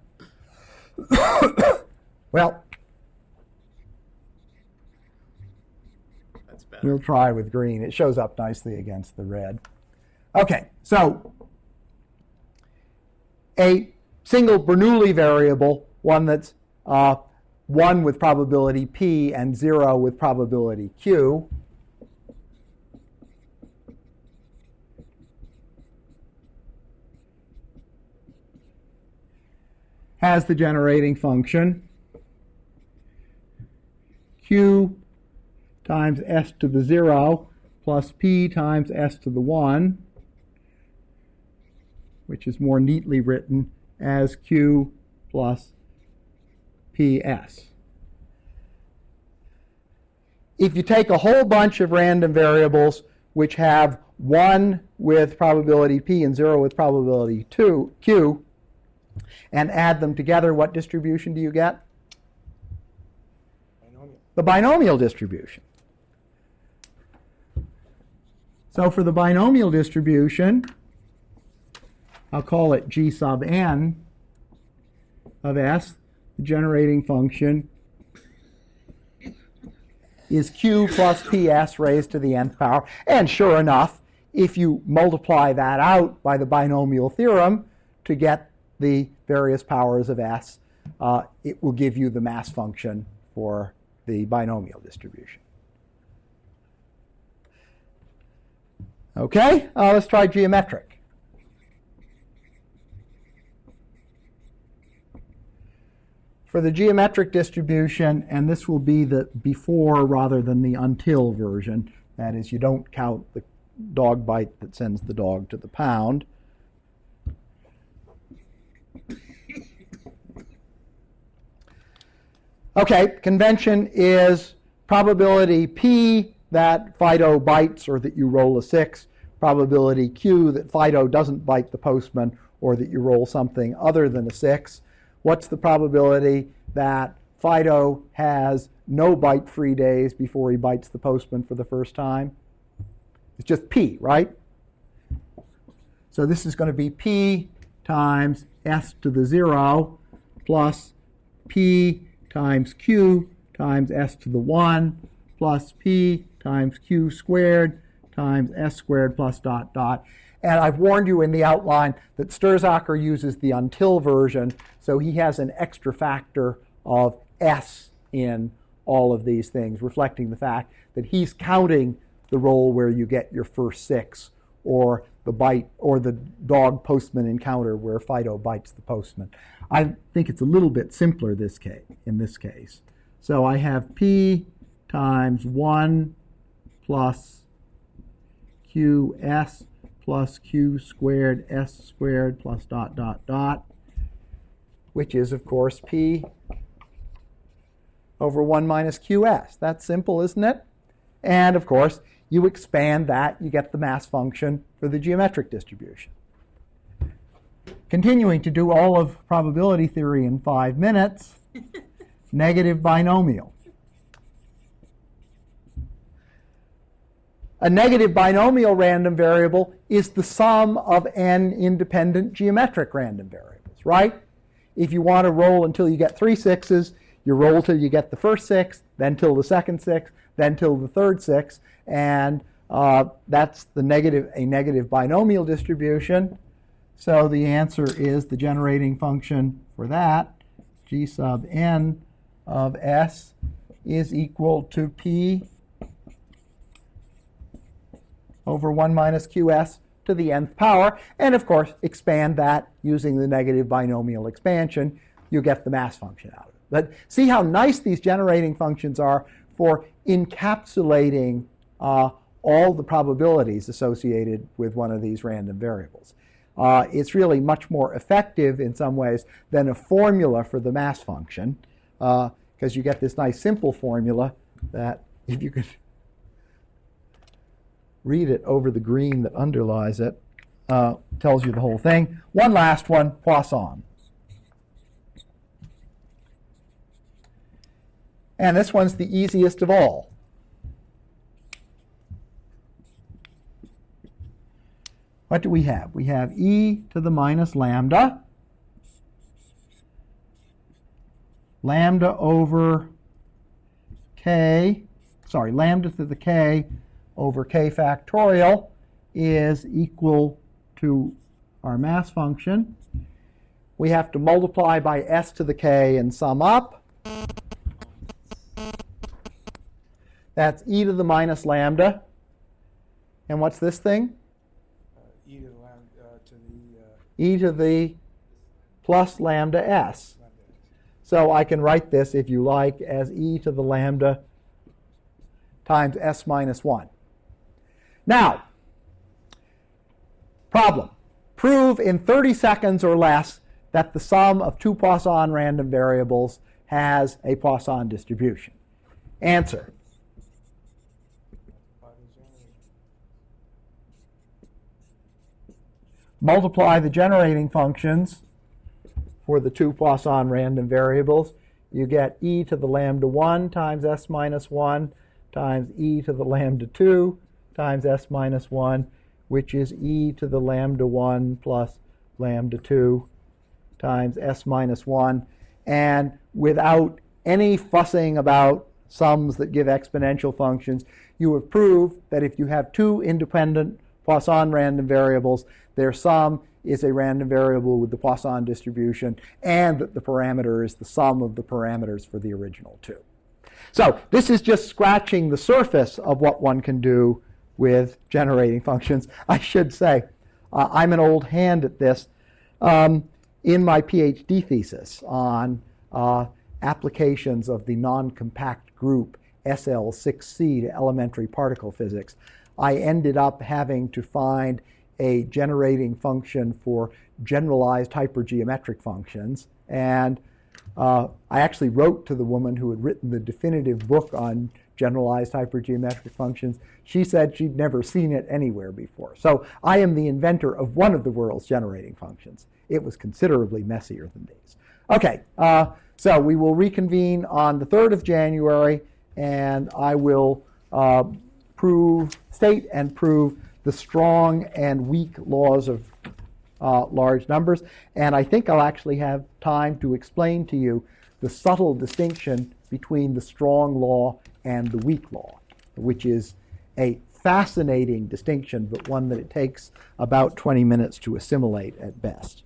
That's better. we'll try with green. It shows up nicely against the red. Okay, so a single Bernoulli variable, one that's 1 with probability P and 0 with probability Q. Has the generating function Q times s to the 0 plus P times s to the 1, which is more neatly written as Q plus PS. If you take a whole bunch of random variables which have 1 with probability P and 0 with probability Q, and add them together, what distribution do you get? Binomial. The binomial distribution. So for the binomial distribution, I'll call it G sub n of S. The generating function is Q plus PS raised to the nth power. And sure enough, if you multiply that out by the binomial theorem to get the various powers of S, it will give you the mass function for the binomial distribution. Okay, let's try geometric. For the geometric distribution, and this will be the before rather than the until version, that is, you don't count the dog bite that sends the dog to the pound. Okay, convention is probability P that Fido bites or that you roll a 6, probability Q that Fido doesn't bite the postman or that you roll something other than a 6. What's the probability that Fido has no bite-free days before he bites the postman for the first time? It's just P, right? So this is going to be P times S to the 0 plus P times Q times S to the 1 plus P times Q squared times S squared plus dot dot. And I've warned you in the outline that Sturzacher uses the until version, so he has an extra factor of S in all of these things, reflecting the fact that he's counting the roll where you get your first 6, or the bite, or the dog postman encounter where Fido bites the postman. I think it's a little bit simpler in this case. So I have P times 1 plus QS plus Q squared S squared plus dot dot dot, which is, of course, P over 1 minus QS. That's simple, isn't it? And, of course, you expand that, you get the mass function for the geometric distribution. Continuing to do all of probability theory in 5 minutes, negative binomial. A negative binomial random variable is the sum of n independent geometric random variables, right? If you want to roll until you get 3 6s, you roll till you get the first 6, then till the second 6, then till the third 6, and that's a negative binomial distribution. So the answer is the generating function for that, g sub n of S, is equal to P over 1 minus QS to the nth power. And, of course, expand that using the negative binomial expansion. You get the mass function out of it. But see how nice these generating functions are for encapsulating all the probabilities associated with one of these random variables. It's really much more effective in some ways than a formula for the mass function, because you get this nice simple formula that, if you could read it over the green that underlies it, tells you the whole thing. One last one, Poisson. And this one's the easiest of all. What do we have? We have e to the minus lambda, lambda over k, lambda to the k over k factorial is equal to our mass function. We have to multiply by s to the k and sum up. That's e to the minus lambda. And what's this thing? E to the lambda to the E to the plus lambda s. So I can write this, if you like, as e to the lambda times s minus 1. Now, problem. Prove in 30 seconds or less that the sum of two Poisson random variables has a Poisson distribution. Answer. Multiply the generating functions for the two Poisson random variables. You get e to the lambda 1 times s minus 1 times e to the lambda 2 times s minus 1, which is e to the lambda 1 plus lambda 2 times s minus 1. And without any fussing about sums that give exponential functions, you have proved that if you have two independent Poisson random variables, their sum is a random variable with the Poisson distribution, and that the parameter is the sum of the parameters for the original two. So this is just scratching the surface of what one can do with generating functions. I should say, I'm an old hand at this. In my PhD thesis on applications of the non-compact group SL6C to elementary particle physics, I ended up having to find a generating function for generalized hypergeometric functions. And I actually wrote to the woman who had written the definitive book on generalized hypergeometric functions. She said she'd never seen it anywhere before. So I am the inventor of one of the world's generating functions. It was considerably messier than these. Okay, so we will reconvene on the 3rd of January, and I will state and prove the strong and weak laws of large numbers. And I think I'll actually have time to explain to you the subtle distinction between the strong law and the weak law, which is a fascinating distinction, but one that it takes about 20 minutes to assimilate at best.